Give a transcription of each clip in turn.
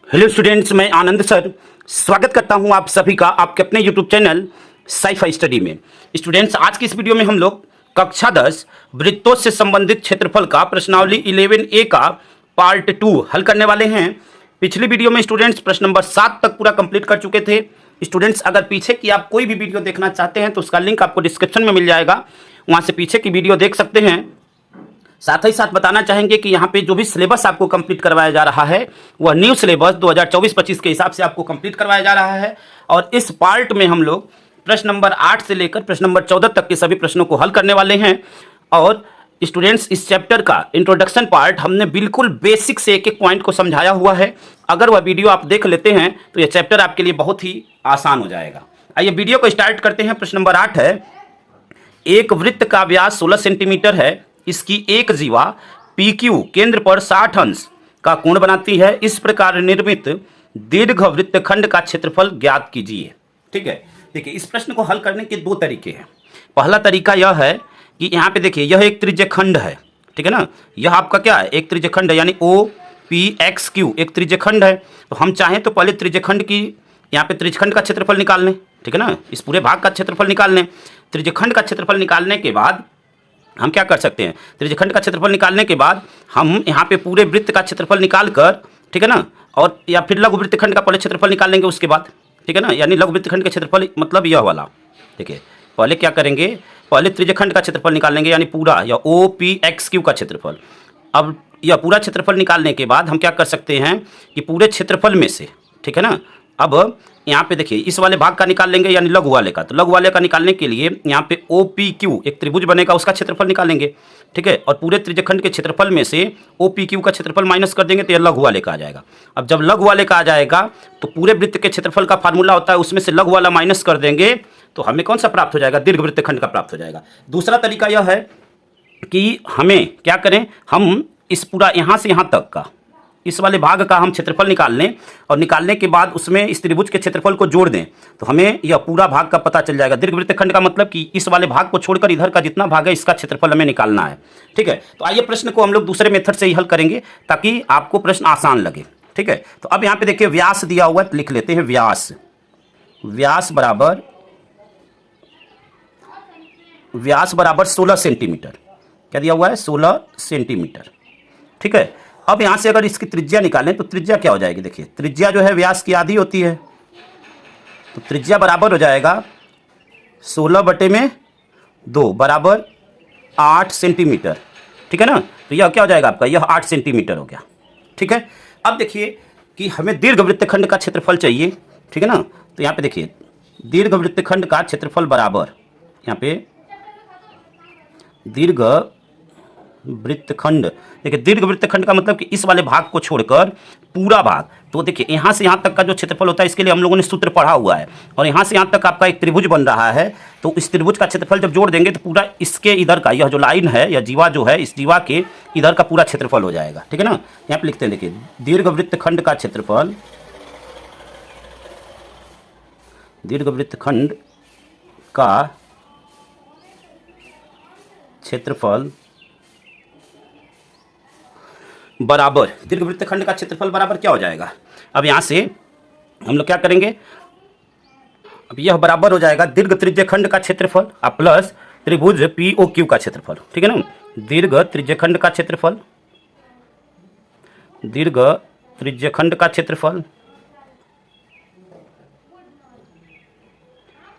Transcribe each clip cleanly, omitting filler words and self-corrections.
Hello students, मैं आनंद sir स्वागत करता हूं आप सभी का आपके अपने यूट्यूब चैनल साइफाई स्टडी में। स्टूडेंट्स, आज की इस वीडियो में हम लोग कक्षा 10 वृत्तों से संबंधित क्षेत्रफल का प्रश्नावली 11A का पार्ट 2 हल करने वाले हैं। पिछली वीडियो में स्टूडेंट्स प्रश्न नंबर 7 तक पूरा कंप्लीट कर चुके थे। स्टूडेंट्स, अगर पीछे की आप कोई भी वीडियो देखना चाहते हैं तो उसका लिंक आपको डिस्क्रिप्शन में मिल जाएगा, वहाँ से पीछे की वीडियो देख सकते हैं। साथ ही साथ बताना चाहेंगे कि यहाँ पे जो भी सिलेबस आपको कंप्लीट करवाया जा रहा है वह न्यू सिलेबस 2024-25 के हिसाब से आपको कंप्लीट करवाया जा रहा है। और इस पार्ट में हम लोग प्रश्न नंबर 8 से लेकर प्रश्न नंबर 14 तक के सभी प्रश्नों को हल करने वाले हैं। और स्टूडेंट्स, इस चैप्टर का इंट्रोडक्शन पार्ट हमने बिल्कुल बेसिक से एक एक पॉइंट को समझाया हुआ है। अगर वह वीडियो आप देख लेते हैं तो यह चैप्टर आपके लिए बहुत ही आसान हो जाएगा। आइए वीडियो को स्टार्ट करते हैं। प्रश्न नंबर 8 है, एक वृत्त का व्यास 16 सेंटीमीटर है, इसकी एक जीवा PQ केंद्र पर 60 अंश का कोण बनाती है। इस प्रकार निर्मित दीर्घ वृत्तखंड का क्षेत्रफल ज्ञात कीजिए। ठीक है, देखिए इस प्रश्न को हल करने के दो तरीके हैं। पहला तरीका यह है कि यहाँ पे देखिए यह एक त्रिज्यखंड है, ठीक है ना। यह आपका क्या है, एक त्रिज्यखंड है, यानी OPXQ एक त्रिज्यखंड है। तो हम चाहें तो पहले त्रिज्यखंड की यहाँ पे त्रिज्यखंड का क्षेत्रफल निकाल लें, ठीक है ना। इस पूरे भाग का क्षेत्रफल निकाल लें। त्रिज्यखंड का क्षेत्रफल निकालने के बाद हम क्या कर सकते हैं, त्रिज्यखंड का क्षेत्रफल निकालने के बाद हम यहाँ पे पूरे वृत्त का क्षेत्रफल निकाल कर, ठीक है ना, और या फिर लघु वृत्तखंड का पहले क्षेत्रफल निकाल लेंगे उसके बाद, ठीक है ना। यानी लघु वृत्तखंड का क्षेत्रफल मतलब यह वाला, ठीक है। पहले क्या करेंगे, पहले त्रिज्यखंड का क्षेत्रफल निकाल लेंगे, यानी पूरा या OPXQ का क्षेत्रफल। अब यह पूरा क्षेत्रफल निकालने के बाद हम क्या कर सकते हैं कि पूरे क्षेत्रफल में से, ठीक है ना, अब यहाँ पे देखिए इस वाले भाग का निकाल लेंगे, यानी लघु वाले का। तो लघु वाले का निकालने के लिए यहाँ पे OPQ एक त्रिभुज बनेगा, उसका क्षेत्रफल निकालेंगे, ठीक है। और पूरे त्रिज्यखंड के क्षेत्रफल में से OPQ का क्षेत्रफल माइनस कर देंगे तो यह लघु वाले का आ जाएगा। अब जब लघु वाले का आ जाएगा तो पूरे वृत्त के क्षेत्रफल का फार्मूला होता है, उसमें से लघु वाला माइनस कर देंगे तो हमें कौन सा प्राप्त हो जाएगा, दीर्घ वृत्तखंड का प्राप्त हो जाएगा। दूसरा तरीका यह है कि हमें क्या करें, हम इस पूरा यहाँ से यहाँ तक का इस वाले भाग का हम क्षेत्रफल निकाल लें और निकालने के बाद उसमें इस त्रिभुज के क्षेत्रफल को जोड़ दें तो हमें यह पूरा भाग का पता चल जाएगा। दीर्घवृत्तखंड का मतलब कि इस वाले भाग को छोड़कर इधर का जितना भाग है इसका क्षेत्रफल हमें निकालना है, ठीक है। तो आइए प्रश्न को हम लोग दूसरे मेथड से ही हल करेंगे ताकि आपको प्रश्न आसान लगे, ठीक है। तो अब यहाँ पे देखिए व्यास दिया हुआ है, लिख लेते हैं व्यास। व्यास बराबर 16 सेंटीमीटर। क्या दिया हुआ है, 16 सेंटीमीटर, ठीक है। अब यहाँ से अगर इसकी त्रिज्या निकालें तो त्रिज्या क्या हो जाएगी, देखिए त्रिज्या जो है व्यास की आधी होती है, तो त्रिज्या बराबर हो जाएगा 16/2 बराबर 8 सेंटीमीटर, ठीक है ना। तो यह क्या हो जाएगा आपका, यह 8 सेंटीमीटर हो गया, ठीक है। अब देखिए कि हमें दीर्घ वृत्तखंड का क्षेत्रफल चाहिए, ठीक है ना। तो यहाँ पे देखिए दीर्घ वृत्तखंड का क्षेत्रफल बराबर, यहाँ पे दीर्घ वृत्तखंड, देखिए दीर्घ वृत्तखंड का मतलब कि इस वाले भाग को छोड़कर पूरा भाग। तो देखिए यहाँ से यहाँ तक का जो क्षेत्रफल होता है इसके लिए हम लोगों ने सूत्र पढ़ा हुआ है, और यहाँ से यहाँ तक आपका एक त्रिभुज बन रहा है। तो इस त्रिभुज का क्षेत्रफल जब जोड़ देंगे तो पूरा इसके इधर का यह जो लाइन है या जीवा जो है, इस जीवा के इधर का पूरा क्षेत्रफल हो जाएगा, ठीक है ना। यहाँ पे लिखते हैं, देखिए दीर्घ वृत्तखंड का क्षेत्रफल, दीर्घ वृत्तखंड का क्षेत्रफल बराबर, दीर्घ वृत्तखंड का क्षेत्रफल बराबर क्या हो जाएगा। अब यहाँ से हम लोग क्या करेंगे, अब यह बराबर हो जाएगा दीर्घ त्रिज्यखंड का क्षेत्रफल प्लस त्रिभुज POQ का क्षेत्रफल, ठीक है ना। दीर्घ त्रिज्यखंड का क्षेत्रफल, दीर्घ त्रिज्यखंड का क्षेत्रफल,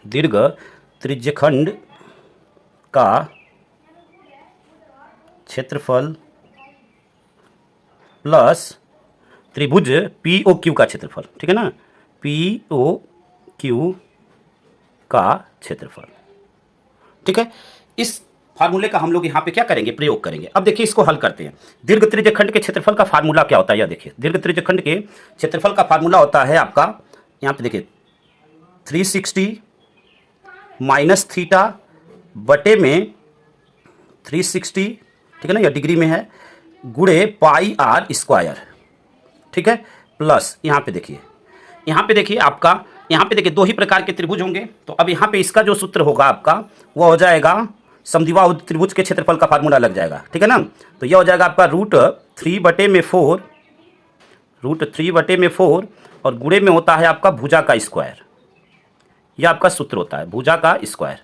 दीर्घ त्रिज्यखंड का क्षेत्रफल प्लस त्रिभुज POQ का क्षेत्रफल, ठीक है ना, POQ का क्षेत्रफल, ठीक है। इस फार्मूले का हम लोग यहाँ पे क्या करेंगे, प्रयोग करेंगे। अब देखिए इसको हल करते हैं। दीर्घ त्रिज्यखंड के क्षेत्रफल का फार्मूला क्या होता है, यह देखिए दीर्घ त्रिज्यखंड के क्षेत्रफल का फार्मूला होता है आपका, यहाँ पे देखिए 360 माइनस थीटा बटे में 360, ठीक है ना, यह डिग्री में है, गुणे πr स्क्वायर, ठीक है, प्लस यहाँ पे देखिए आपका, यहाँ पे देखिए दो ही प्रकार के त्रिभुज होंगे। तो अब यहाँ पे इसका जो सूत्र होगा आपका वो हो जाएगा, समद्विबाहु त्रिभुज के क्षेत्रफल का फार्मूला लग जाएगा, ठीक है ना। तो यह हो जाएगा आपका √3/4 √3/4 और गुणे में होता है आपका भुजा का स्क्वायर। यह आपका सूत्र होता है भुजा का स्क्वायर।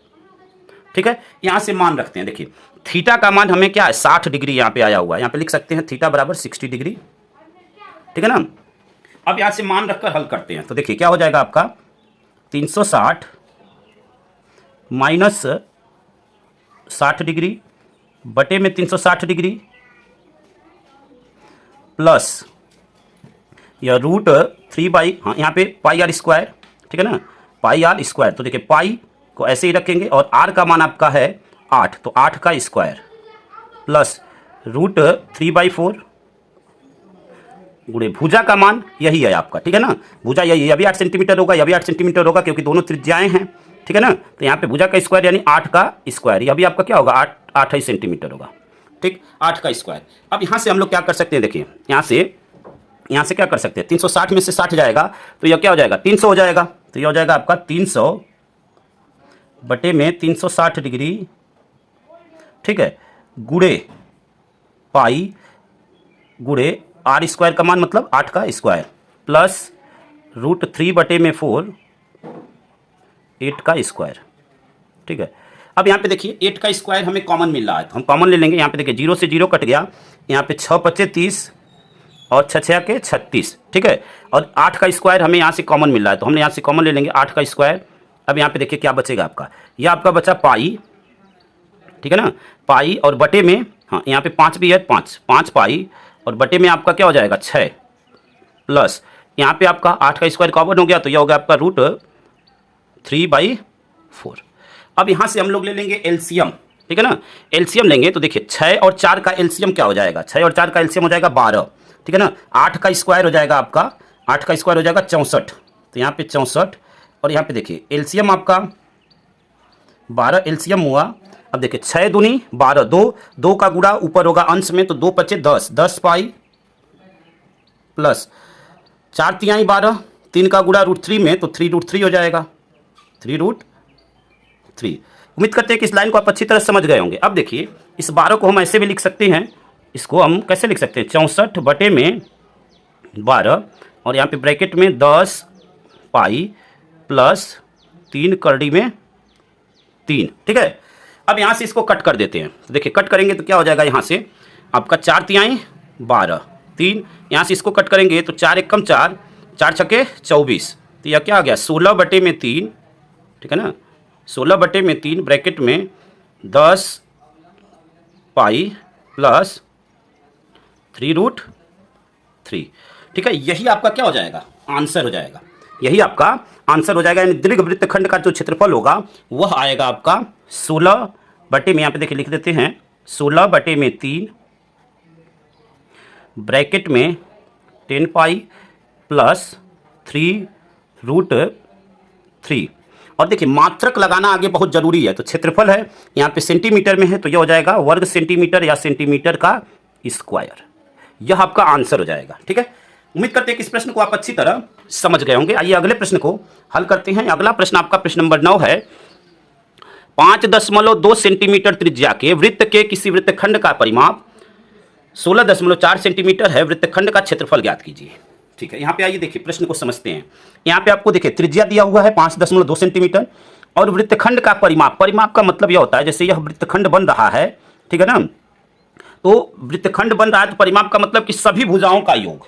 ठीक है, यहाँ से मान रखते हैं। देखिए थीटा का मान हमें क्या है 60 डिग्री यहाँ पे आया हुआ है। यहाँ पे लिख सकते हैं थीटा बराबर 60 डिग्री। ठीक है ना। अब यहाँ से मान रखकर हल करते हैं तो देखिए क्या हो जाएगा आपका 360 माइनस 60 डिग्री बटे में 360 डिग्री प्लस या √3 हाँ यहाँ पे पाई आर स्क्वायर। ठीक है ना, पाई आर स्क्वायर। तो देखिए पाई को ऐसे ही रखेंगे और आर का मान आपका है 8 तो 8 का स्क्वायर प्लस √3/4 गुणे भुजा का मान यही है आपका। ठीक है ना, भुजा यही है, अभी 8 सेंटीमीटर होगा, यह भी 8 सेंटीमीटर होगा क्योंकि दोनों त्रिज्याएं हैं। ठीक है ना, तो यहाँ पे भुजा का स्क्वायर यानी 8 का स्क्वायर, यह भी आपका क्या होगा 8 सेंटीमीटर होगा। ठीक, 8 का स्क्वायर। अब यहाँ से हम लोग क्या कर सकते हैं, देखिए यहाँ से क्या कर सकते हैं, 360 में से 60 जाएगा तो यह क्या हो जाएगा 300 हो जाएगा। तो यह हो जाएगा आपका 300 बटे में 360 डिग्री। ठीक है, गुणे पाई गुणे आर स्क्वायर का मान मतलब 8 का स्क्वायर प्लस √3/4 8 का स्क्वायर। ठीक है, अब यहाँ पे देखिए 8 का स्क्वायर हमें कॉमन मिल रहा है तो हम कॉमन ले लेंगे। यहाँ पे देखिए 0 से 0 कट गया, यहाँ पे 6 × 5 = 30 और 6 × 6 = 36। ठीक है, और 8 का स्क्वायर हमें यहाँ से कॉमन मिल रहा है तो हमने यहाँ से कॉमन ले लेंगे 8 का स्क्वायर। अब यहाँ पे देखिए क्या बचेगा आपका, यह आपका बचा पाई। ठीक है ना, पाई और बटे में हाँ यहाँ पे 5 भी है, 5 पाई और बटे में आपका क्या हो जाएगा 6 प्लस यहाँ पे आपका 8 का स्क्वायर कॉमन हो गया तो यह हो गया आपका √3/4। अब यहाँ से हम लोग ले लेंगे एलसीएम। ठीक है ना, एलसीएम लेंगे तो देखिए 6 और 4 का एलसीएम क्या हो जाएगा, 6 और 4 का एलसीएम हो जाएगा 12। ठीक है ना, 8 का स्क्वायर हो जाएगा आपका, 8 का स्क्वायर हो जाएगा 64। तो यहाँ पे 64 और यहाँ पे देखिए एलसीएम आपका 12 एलसीएम हुआ। अब देखिए 6 दूनी 12, 2 का गुणा ऊपर होगा अंश में तो 2 × 5 = 10 पाई प्लस 4 × 3 = 12, 3 का गुणा √3 में तो 3√3 हो जाएगा, 3√3। उम्मीद करते हैं कि इस लाइन को आप अच्छी तरह समझ गए होंगे। अब देखिए इस 12 को हम ऐसे भी लिख सकते हैं, इसको हम कैसे लिख सकते हैं 64 बटे में 12 और यहाँ पे ब्रैकेट में 10 पाई प्लस 3 करड़ी में 3। ठीक है, अब यहाँ से इसको कट कर देते हैं तो देखिए कट करेंगे तो क्या हो जाएगा, यहाँ से आपका 4 × 3 = 12, 3 यहाँ से इसको कट करेंगे तो 4 × 1 = 4, 4 × 6 = 24। तो यह क्या आ गया 16 बटे में 3। ठीक है ना, 16 बटे में 3 ब्रैकेट में 10 पाई प्लस 3√3। ठीक है, यही आपका क्या हो जाएगा आंसर हो जाएगा, यही आपका आंसर हो जाएगा। यानी दीर्घ वृत्तखंड का जो क्षेत्रफल होगा वह आएगा आपका 16 बटे में यहाँ पे देखिए लिख देते हैं 16 बटे में 3 ब्रैकेट में 10 पाई प्लस 3√3। और देखिए मात्रक लगाना आगे बहुत जरूरी है। तो क्षेत्रफल है यहाँ पे सेंटीमीटर में है तो यह हो जाएगा वर्ग सेंटीमीटर या सेंटीमीटर का स्क्वायर, यह आपका आंसर हो जाएगा। ठीक है, उम्मीद करते हैं कि इस प्रश्न को आप अच्छी तरह समझ गए होंगे। आइए अगले प्रश्न को हल करते हैं। अगला प्रश्न आपका प्रश्न नंबर 9 है। 5.2 सेंटीमीटर त्रिज्या के वृत्त के किसी वृत्तखंड का परिमाप 16.4 सेंटीमीटर है, वृत्तखंड का क्षेत्रफल ज्ञात कीजिए। ठीक है, यहाँ पे आइए देखिए प्रश्न को समझते हैं। यहाँ पे आपको देखिए त्रिज्या दिया हुआ है 5.2 सेंटीमीटर और वृत्तखंड का परिमाप, परिमाप का मतलब यह होता है जैसे यह वृत्तखंड बन रहा है। ठीक है ना, तो वृत्तखंड बन रहा है तो परिमाप का मतलब कि सभी भुजाओं का योग।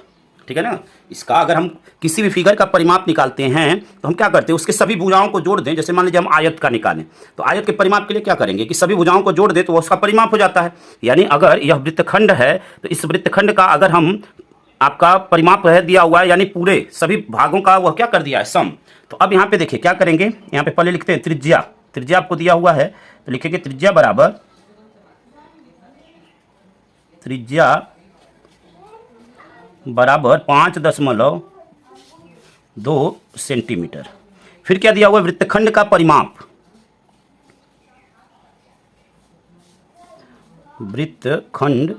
ठीक है ना, इसका अगर हम किसी भी फिगर का परिमाप निकालते हैं तो हम क्या करते हैं उसके सभी भुजाओं को जोड़ दें। जैसे मान लीजिए हम आयत का निकालें तो आयत के परिमाप के लिए क्या करेंगे कि सभी भुजाओं को जोड़ दें तो उसका परिमाप हो जाता है। यानी अगर यह वृत्तखंड है तो इस वृत्तखंड का अगर हम आपका परिमाप है दिया हुआ है यानी पूरे सभी भागों का वह क्या कर दिया है सम। तो अब यहाँ पे देखिए क्या करेंगे, यहाँ पे पहले लिखते हैं त्रिज्या, त्रिज्या आपको दिया हुआ है तो लिखेंगे त्रिज्या बराबर 5.2 सेंटीमीटर। फिर क्या दिया हुआ है वृत्तखंड का परिमाप, वृत्तखंड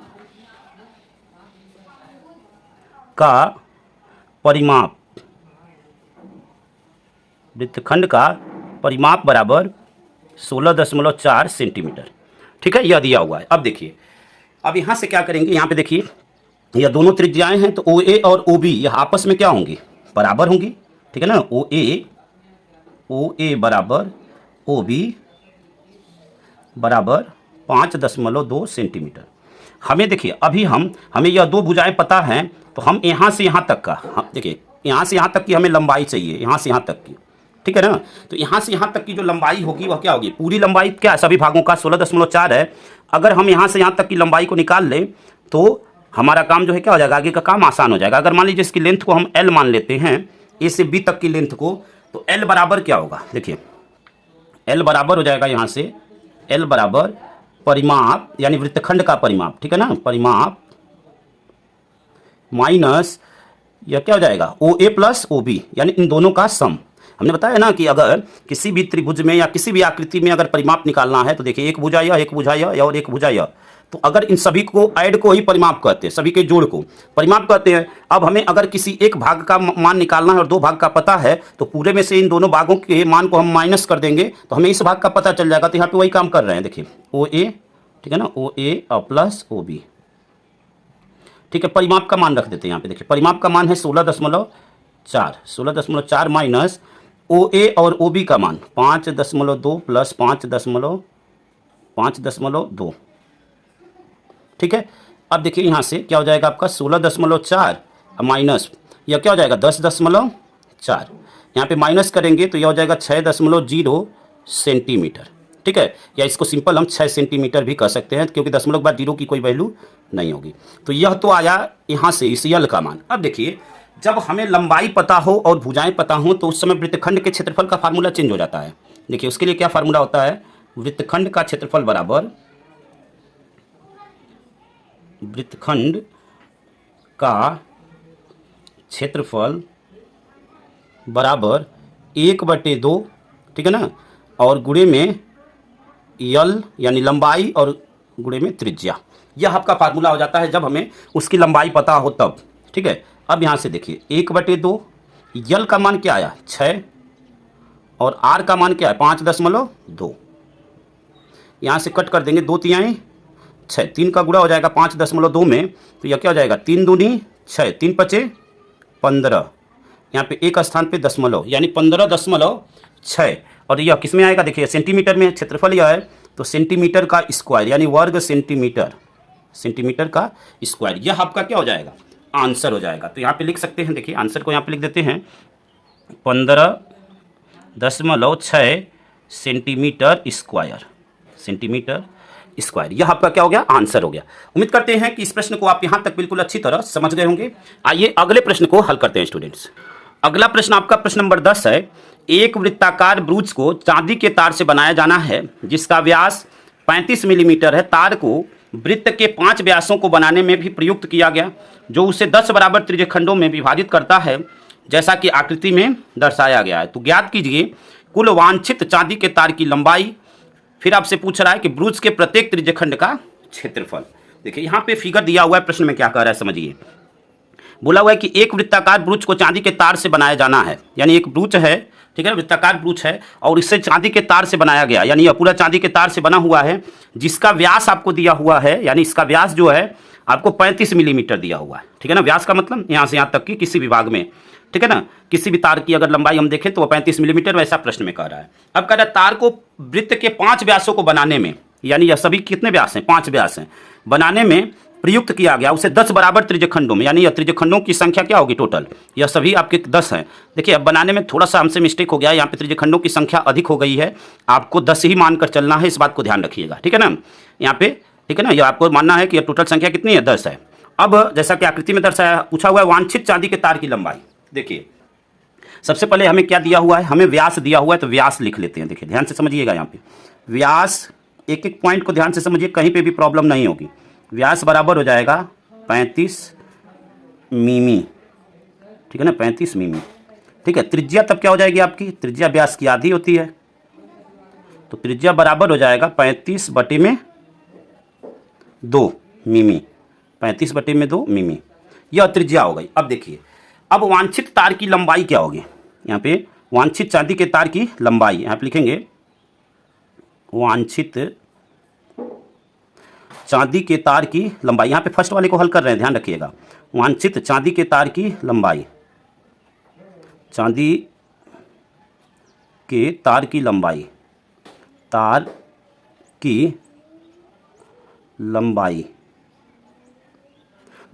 का परिमाप, वृत्तखंड का परिमाप बराबर 16.4 सेंटीमीटर। ठीक है, यह दिया हुआ है। अब देखिए अब यहाँ से क्या करेंगे, यहाँ पे देखिए यह दोनों त्रिज्याएं हैं तो ओ ए और ओ बी यह आपस में क्या होंगी, बराबर होंगी, ठीक है ना। ओ ए बराबर ओ बी बराबर 5.2 सेंटीमीटर। हमें देखिए अभी हमें यह दो भुजाएं पता हैं, तो हम यहाँ से यहाँ तक का, देखिए यहाँ से यहाँ तक की हमें लंबाई चाहिए, यहाँ से यहाँ तक की, ठीक है ना। तो यहाँ से यहाँ तक की जो लंबाई होगी वह क्या होगी, पूरी लंबाई क्या है, सभी भागों का 16.4 है। अगर हम यहाँ से यहाँ तक की लंबाई को निकाल लें तो हमारा काम जो है क्या हो जाएगा, आगे का काम आसान हो जाएगा। अगर मान लीजिए इसकी लेंथ को हम L मान लेते हैं, ए से बी तक की लेंथ को, तो L बराबर क्या होगा, देखिए L बराबर हो जाएगा यहाँ से, L बराबर परिमाप यानी वृत्तखंड का परिमाप, ठीक है ना, परिमाप माइनस यह क्या हो जाएगा, ओ ए प्लस ओ बी यानी इन दोनों का सम। हमने बताया ना कि अगर किसी भी त्रिभुज में या किसी भी आकृति में अगर परिमाप निकालना है तो देखिए एक भुजा यह, एक भुजा यह और एक भुजा यह, तो अगर इन सभी को ऐड को ही परिमाप कहते हैं, सभी के जोड़ को परिमाप कहते हैं। अब हमें अगर किसी एक भाग का मान निकालना है और दो भाग का पता है, तो पूरे में से इन दोनों भागों के मान को हम माइनस कर देंगे तो हमें इस भाग का पता चल जाएगा। तो यहाँ पे वही काम कर रहे हैं, देखिए ओ ए, ठीक है ना, ओ ए और प्लस ओ बी, ठीक है। परिमाप का मान रख देते हैं यहाँ पे, देखिए परिमाप का मान है 16.4 माइनस ओ ए और ओ बी का मान 5.2 प्लस 5.2, ठीक है। अब देखिए यहाँ से क्या हो जाएगा आपका 16.4 माइनस यह क्या हो जाएगा 10.4, यहाँ पे माइनस करेंगे तो यह हो जाएगा 6.0 सेंटीमीटर, ठीक है। या इसको सिंपल हम 6 सेंटीमीटर भी कह सकते हैं क्योंकि दशमलव के बाद 0 की कोई वैल्यू नहीं होगी। तो यह तो आया यहाँ से इस यल का मान। अब देखिए जब हमें लंबाई पता हो और भुजाएं पता हो तो उस समय वृत्तखंड के क्षेत्रफल का फार्मूला चेंज हो जाता है। देखिए उसके लिए क्या फार्मूला होता है, वृत्तखंड का क्षेत्रफल बराबर वृत्तखंड का क्षेत्रफल बराबर 1/2, ठीक है ना, और गुणे में यल यानी लंबाई और गुणे में त्रिज्या। यह आपका फार्मूला हो जाता है जब हमें उसकी लंबाई पता हो तब, ठीक है। अब यहाँ से देखिए 1/2, यल का मान क्या आया 6 और आर का मान क्या है 5.2, यहाँ से कट कर देंगे 2 तिहाई 6, 3 का गुणा हो जाएगा 5.2 में, तो यह क्या हो जाएगा 3 दूनी 6, 3 पचे 15, यहाँ पे एक स्थान पे दशमलव यानी 15.6, और यह किस में आएगा, देखिए सेंटीमीटर में क्षेत्रफल यह है तो सेंटीमीटर का स्क्वायर यानी वर्ग सेंटीमीटर का स्क्वायर, यह आपका क्या हो जाएगा आंसर हो जाएगा। तो यहाँ पे लिख सकते हैं, देखिए आंसर को यहाँ पे लिख देते हैं 15.6 सेंटीमीटर स्क्वायर, यह आपका क्या हो गया आंसर हो गया। उम्मीद करते हैं कि इस प्रश्न को आप यहाँ तक बिल्कुल अच्छी तरह समझ गए होंगे। आइए अगले प्रश्न को हल करते हैं स्टूडेंट्स। अगला प्रश्न आपका प्रश्न नंबर 10 है। एक वृत्ताकार ब्रूच को चांदी के तार से बनाया जाना है जिसका व्यास 35 मिलीमीटर है। तार को वृत्त के 5 व्यासों को बनाने में भी प्रयुक्त किया गया जो उसे 10 बराबर त्रिज्यखंडों में विभाजित करता है जैसा कि आकृति में दर्शाया गया है। तो ज्ञात कीजिए कुल वांछित चांदी के तार की लंबाई। फिर आपसे पूछ रहा है कि ब्रूच के प्रत्येक त्रिज्यखंड का क्षेत्रफल। देखिए यहाँ पे फिगर दिया हुआ है, प्रश्न में क्या कह रहा है समझिए। बोला हुआ है कि एक वृत्ताकार ब्रूच को चांदी के तार से बनाया जाना है, यानी एक ब्रूच है, ठीक है, वृत्ताकार ब्रूच है और इससे चांदी के तार से बनाया गया, यानी यह पूरा चांदी के तार से बना हुआ है जिसका व्यास आपको दिया हुआ है, यानी इसका व्यास जो है आपको 35 मिलीमीटर दिया हुआ है, ठीक है ना। व्यास का मतलब यहाँ से यहाँ तक की किसी भी भाग में, ठीक है ना, किसी भी तार की अगर लंबाई हम देखें तो वो 35 मिलीमीटर वैसा प्रश्न में कह रहा है। अब कह रहा है तार को वृत्त के 5 व्यासों को बनाने में, यानी यह सभी कितने व्यास हैं 5 व्यास हैं, बनाने में प्रयुक्त किया गया उसे 10 बराबर त्रिज्यखंडों में, यानी यह त्रिज्यखंडों की संख्या क्या होगी टोटल, यह सभी आपके 10 हैं। देखिए अब बनाने में थोड़ा सा हमसे मिस्टेक हो गया, यहाँ पे त्रिज्यखंडों की संख्या अधिक हो गई है, आपको 10 ही मानकर चलना है, इस बात को ध्यान रखिएगा, ठीक है ना। यहाँ पे ठीक है ना, यह आपको मानना है कि टोटल संख्या कितनी है 10 है। अब जैसा कि आकृति में दर्शाया पूछा हुआ है वांछित चांदी के तार की लंबाई। देखिए सबसे पहले हमें क्या दिया हुआ है, हमें व्यास दिया हुआ है, तो व्यास लिख लेते हैं। देखिए ध्यान से समझिएगा, यहाँ पे व्यास एक एक पॉइंट को ध्यान से समझिए, कहीं पे भी प्रॉब्लम नहीं होगी। व्यास बराबर हो जाएगा 35 मिमी, ठीक है ना, 35 मिमी, ठीक है। त्रिज्या तब क्या हो जाएगी आपकी, त्रिज्या व्यास की आधी होती है, तो त्रिज्या बराबर हो जाएगा 35/2 मिमी, 35/2 मिमी, यह त्रिज्या हो गई। अब देखिए अब वांछित तार की लंबाई क्या होगी, यहाँ पे वांछित चांदी के तार की लंबाई यहाँ पे लिखेंगे वांछित चांदी के तार की लंबाई, यहाँ पे फर्स्ट वाले को हल कर रहे हैं, ध्यान रखिएगा। वांछित चांदी के तार की लंबाई, चांदी के तार की लंबाई, तार की लंबाई।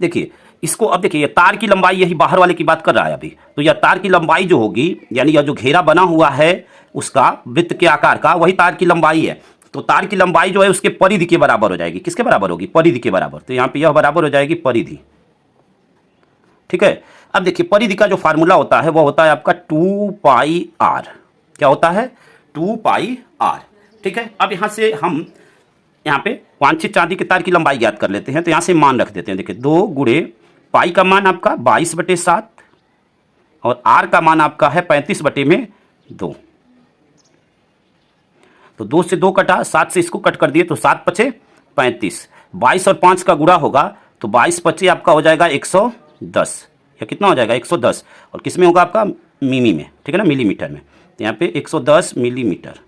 देखिए इसको, अब देखिए तार की लंबाई यही बाहर वाले की बात कर रहा है अभी, तो यह तार की लंबाई जो होगी, यानी यह जो घेरा बना हुआ है उसका वृत्त के आकार का, वही तार की लंबाई है। तो तार की लंबाई जो है उसके परिधि के बराबर हो जाएगी। किसके बराबर होगी? परिधि के बराबर। तो यहाँ पे यह बराबर हो जाएगी परिधि। ठीक है। अब देखिए परिधि का जो फार्मूला होता है वह होता है आपका 2πr। क्या होता है? 2πr। ठीक है। अब यहाँ से हम यहाँ पे वांछित चांदी के तार की लंबाई ज्ञात कर लेते हैं। तो यहाँ से मान रख देते हैं। देखिए 2 गुणे पाई का मान आपका 22/7 और आर का मान आपका है 35/2। तो 2 से 2 कटा, 7 से इसको कट कर दिए तो 7 पचे 35। 22 और 5 का गुणा होगा तो 22 पचे आपका हो जाएगा 110। या कितना हो जाएगा? 110। और किस में होगा आपका? मिमी में। ठीक है ना, मिलीमीटर में। तो यहाँ पे 110 मिलीमीटर।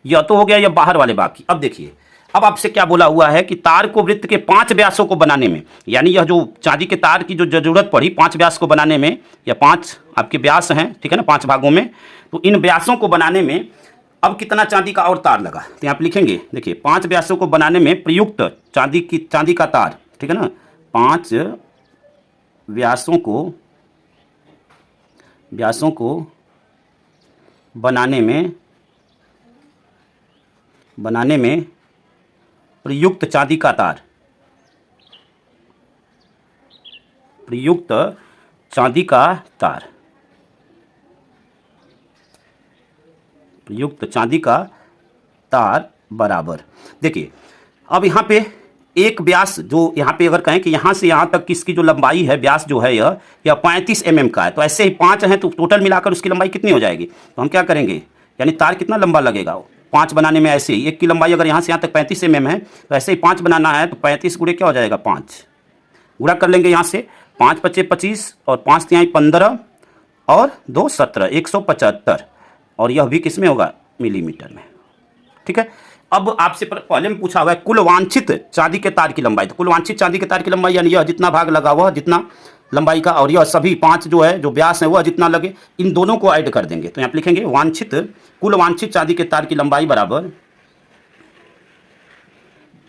यह तो हो गया, यह बाहर वाले। बाकी अब देखिए, अब आपसे क्या बोला हुआ है कि तार को वृत्त के 5 व्यासों को बनाने में, यानी यह जो चांदी के तार की जो जरूरत पड़ी 5 व्यास को बनाने में, या 5 आपके व्यास हैं, ठीक है ना, 5 भागों में। तो इन व्यासों को बनाने में अब कितना चांदी का और तार लगा? तो यहाँ पे लिखेंगे, देखिए 5 व्यासों को बनाने में प्रयुक्त चांदी का तार, ठीक है ना, 5 व्यासों को बनाने में प्रयुक्त चांदी का तार, प्रयुक्त चांदी का तार, प्रयुक्त चांदी का तार बराबर। देखिए अब यहाँ पे एक व्यास, जो यहाँ पे अगर कहें कि यहाँ से यहाँ तक की इसकी जो लंबाई है, व्यास जो है यह 35 mm का है। तो ऐसे ही 5 हैं तो टोटल मिलाकर उसकी लंबाई कितनी हो जाएगी? तो हम क्या करेंगे, यानी तार कितना लंबा लगेगा 5 बनाने में? ऐसे ही एक की लंबाई अगर यहाँ से यहाँ तक 35 mm है तो ऐसे ही 5 बनाना है तो 35 गुणे क्या हो जाएगा? 5 गुणा कर लेंगे यहाँ से। 5 पचे 25 और 5 तिहाई 15 और 2 17, 175। और यह भी किस में होगा? मिलीमीटर में। ठीक है। अब आपसे पहले में पूछा हुआ है कुल वांछित चांदी के तार की लंबाई। तो कुल वांछित चांदी के तार की लंबाई यानी यह जितना भाग लगा हुआ जितना लंबाई का, और यह सभी 5 जो है जो व्यास है वह जितना लगे, इन दोनों को ऐड कर देंगे। तो यहाँ पे लिखेंगे कुल वांछित चांदी के तार की लंबाई बराबर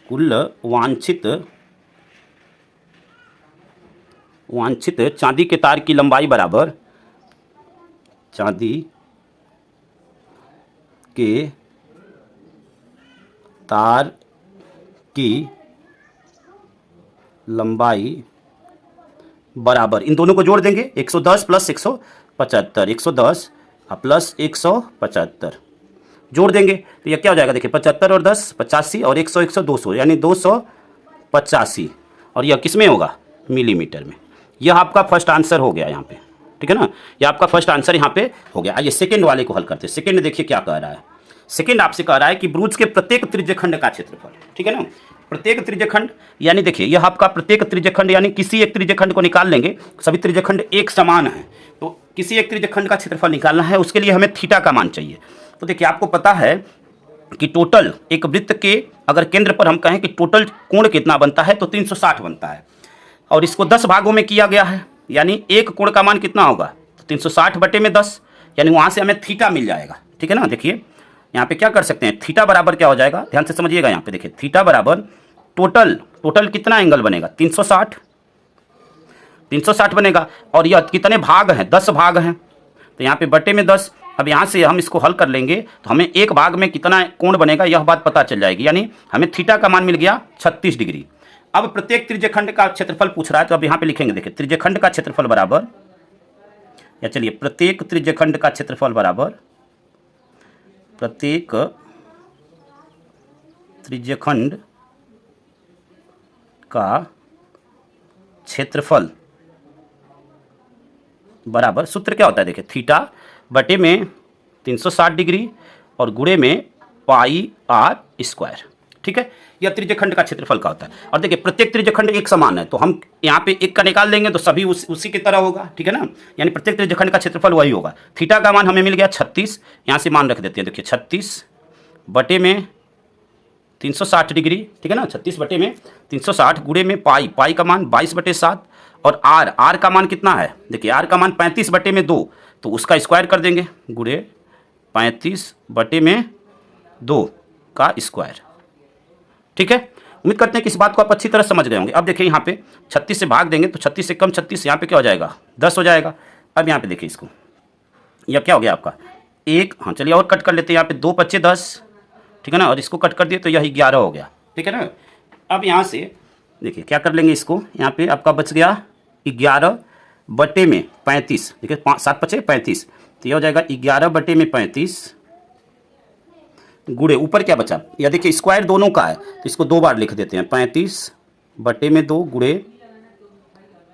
कुल वांछित चांदी के तार की लंबाई बराबर चांदी के तार की लंबाई बराबर, इन दोनों को जोड़ देंगे, 110 प्लस 175, 110 प्लस 175 जोड़ देंगे तो यह क्या हो जाएगा? देखिए 75 और 10 85 और 100 100 200, यानी 285। और यह किस में होगा? मिलीमीटर में। यह आपका फर्स्ट आंसर हो गया यहाँ पे। ठीक है ना, यह आपका फर्स्ट आंसर यहाँ पे हो गया। आइए सेकंड वाले को हल करते हैं। सेकंड देखिए क्या कह रहा है। सेकंड आपसे कह रहा है कि ब्रूज के प्रत्येक त्रिज्यखंड का क्षेत्रफल। ठीक है ना, प्रत्येक त्रिज्यखंड, यानी देखिए यह आपका प्रत्येक त्रिज्यखंड, यानी किसी एक त्रिज्यखंड को निकाल लेंगे। सभी त्रिज्यखंड एक समान है तो किसी एक त्रिज्यखंड का क्षेत्रफल निकालना है, उसके लिए हमें थीटा का मान चाहिए। तो देखिए आपको पता है कि टोटल एक वृत्त के अगर केंद्र पर हम कहें कि टोटल कोण कितना बनता है तो 360 बनता है, और इसको 10 भागों में किया गया है, यानी एक कोण का मान कितना होगा? तो 360/10, यानी वहाँ से हमें थीटा मिल जाएगा। ठीक है ना, देखिए यहाँ पे क्या कर सकते हैं, थीटा बराबर क्या हो जाएगा, ध्यान से समझिएगा। यहाँ पे देखिए थीटा बराबर टोटल कितना एंगल बनेगा? 360 बनेगा। और यह कितने भाग हैं? 10 भाग हैं। तो यहाँ पे बटे में 10। अब यहाँ से हम इसको हल कर लेंगे तो हमें एक भाग में कितना कोण बनेगा यह बात पता चल जाएगी, यानी हमें थीटा का मान मिल गया 36 डिग्री। अब प्रत्येक त्रिज्यखंड का क्षेत्रफल पूछ रहा है तो अब यहाँ पे लिखेंगे, देखिए त्रिज्यखंड का क्षेत्रफल बराबर, या चलिए प्रत्येक त्रिज्यखंड का क्षेत्रफल बराबर प्रत्येक त्रिज्यखंड का क्षेत्रफल बराबर, सूत्र क्या होता है? देखिए थीटा बटे में 360 डिग्री और गुणे में पाई r स्क्वायर। ठीक है, यह त्रिज्यखंड का क्षेत्रफल का होता है। और देखिए प्रत्येक त्रिज्यखंड एक समान है तो हम यहाँ पे एक का निकाल लेंगे तो सभी उसी की तरह होगा। ठीक है ना, यानी प्रत्येक त्रिज्यखंड का क्षेत्रफल वही होगा। थीटा का मान हमें मिल गया 36, यहाँ से मान रख देते हैं। देखिए 36 बटे में 360 डिग्री, ठीक है ना। 36 बटे में 360 गुणे में पाई, पाई का मान 22/7 और आर, आर का मान कितना है, देखिए आर का मान 35/2, तो उसका स्क्वायर कर देंगे, गुणे 35/2 का स्क्वायर, ठीक है। उम्मीद करते हैं कि इस बात को आप अच्छी तरह समझ गए होंगे। अब देखिए यहाँ पे 36 से भाग देंगे तो 36 से कम 36, यहाँ पे क्या हो जाएगा 10 हो जाएगा। अब यहाँ पे देखिए इसको, यह क्या हो गया आपका एक, हाँ चलिए और कट कर लेते हैं, यहाँ पे 2 × 5 = 10, ठीक है ना, और इसको कट कर दिए तो यह 11 हो गया, ठीक है ना। अब यहाँ से देखिए क्या कर लेंगे इसको, यहाँ पे आपका बच गया 11/35, देखिए 7 × 5 = 35, तो यह हो जाएगा 11/35 गुणे ऊपर क्या बचा, या देखिए स्क्वायर दोनों का है तो इसको 2 बार लिख देते हैं, 35/2 गुणे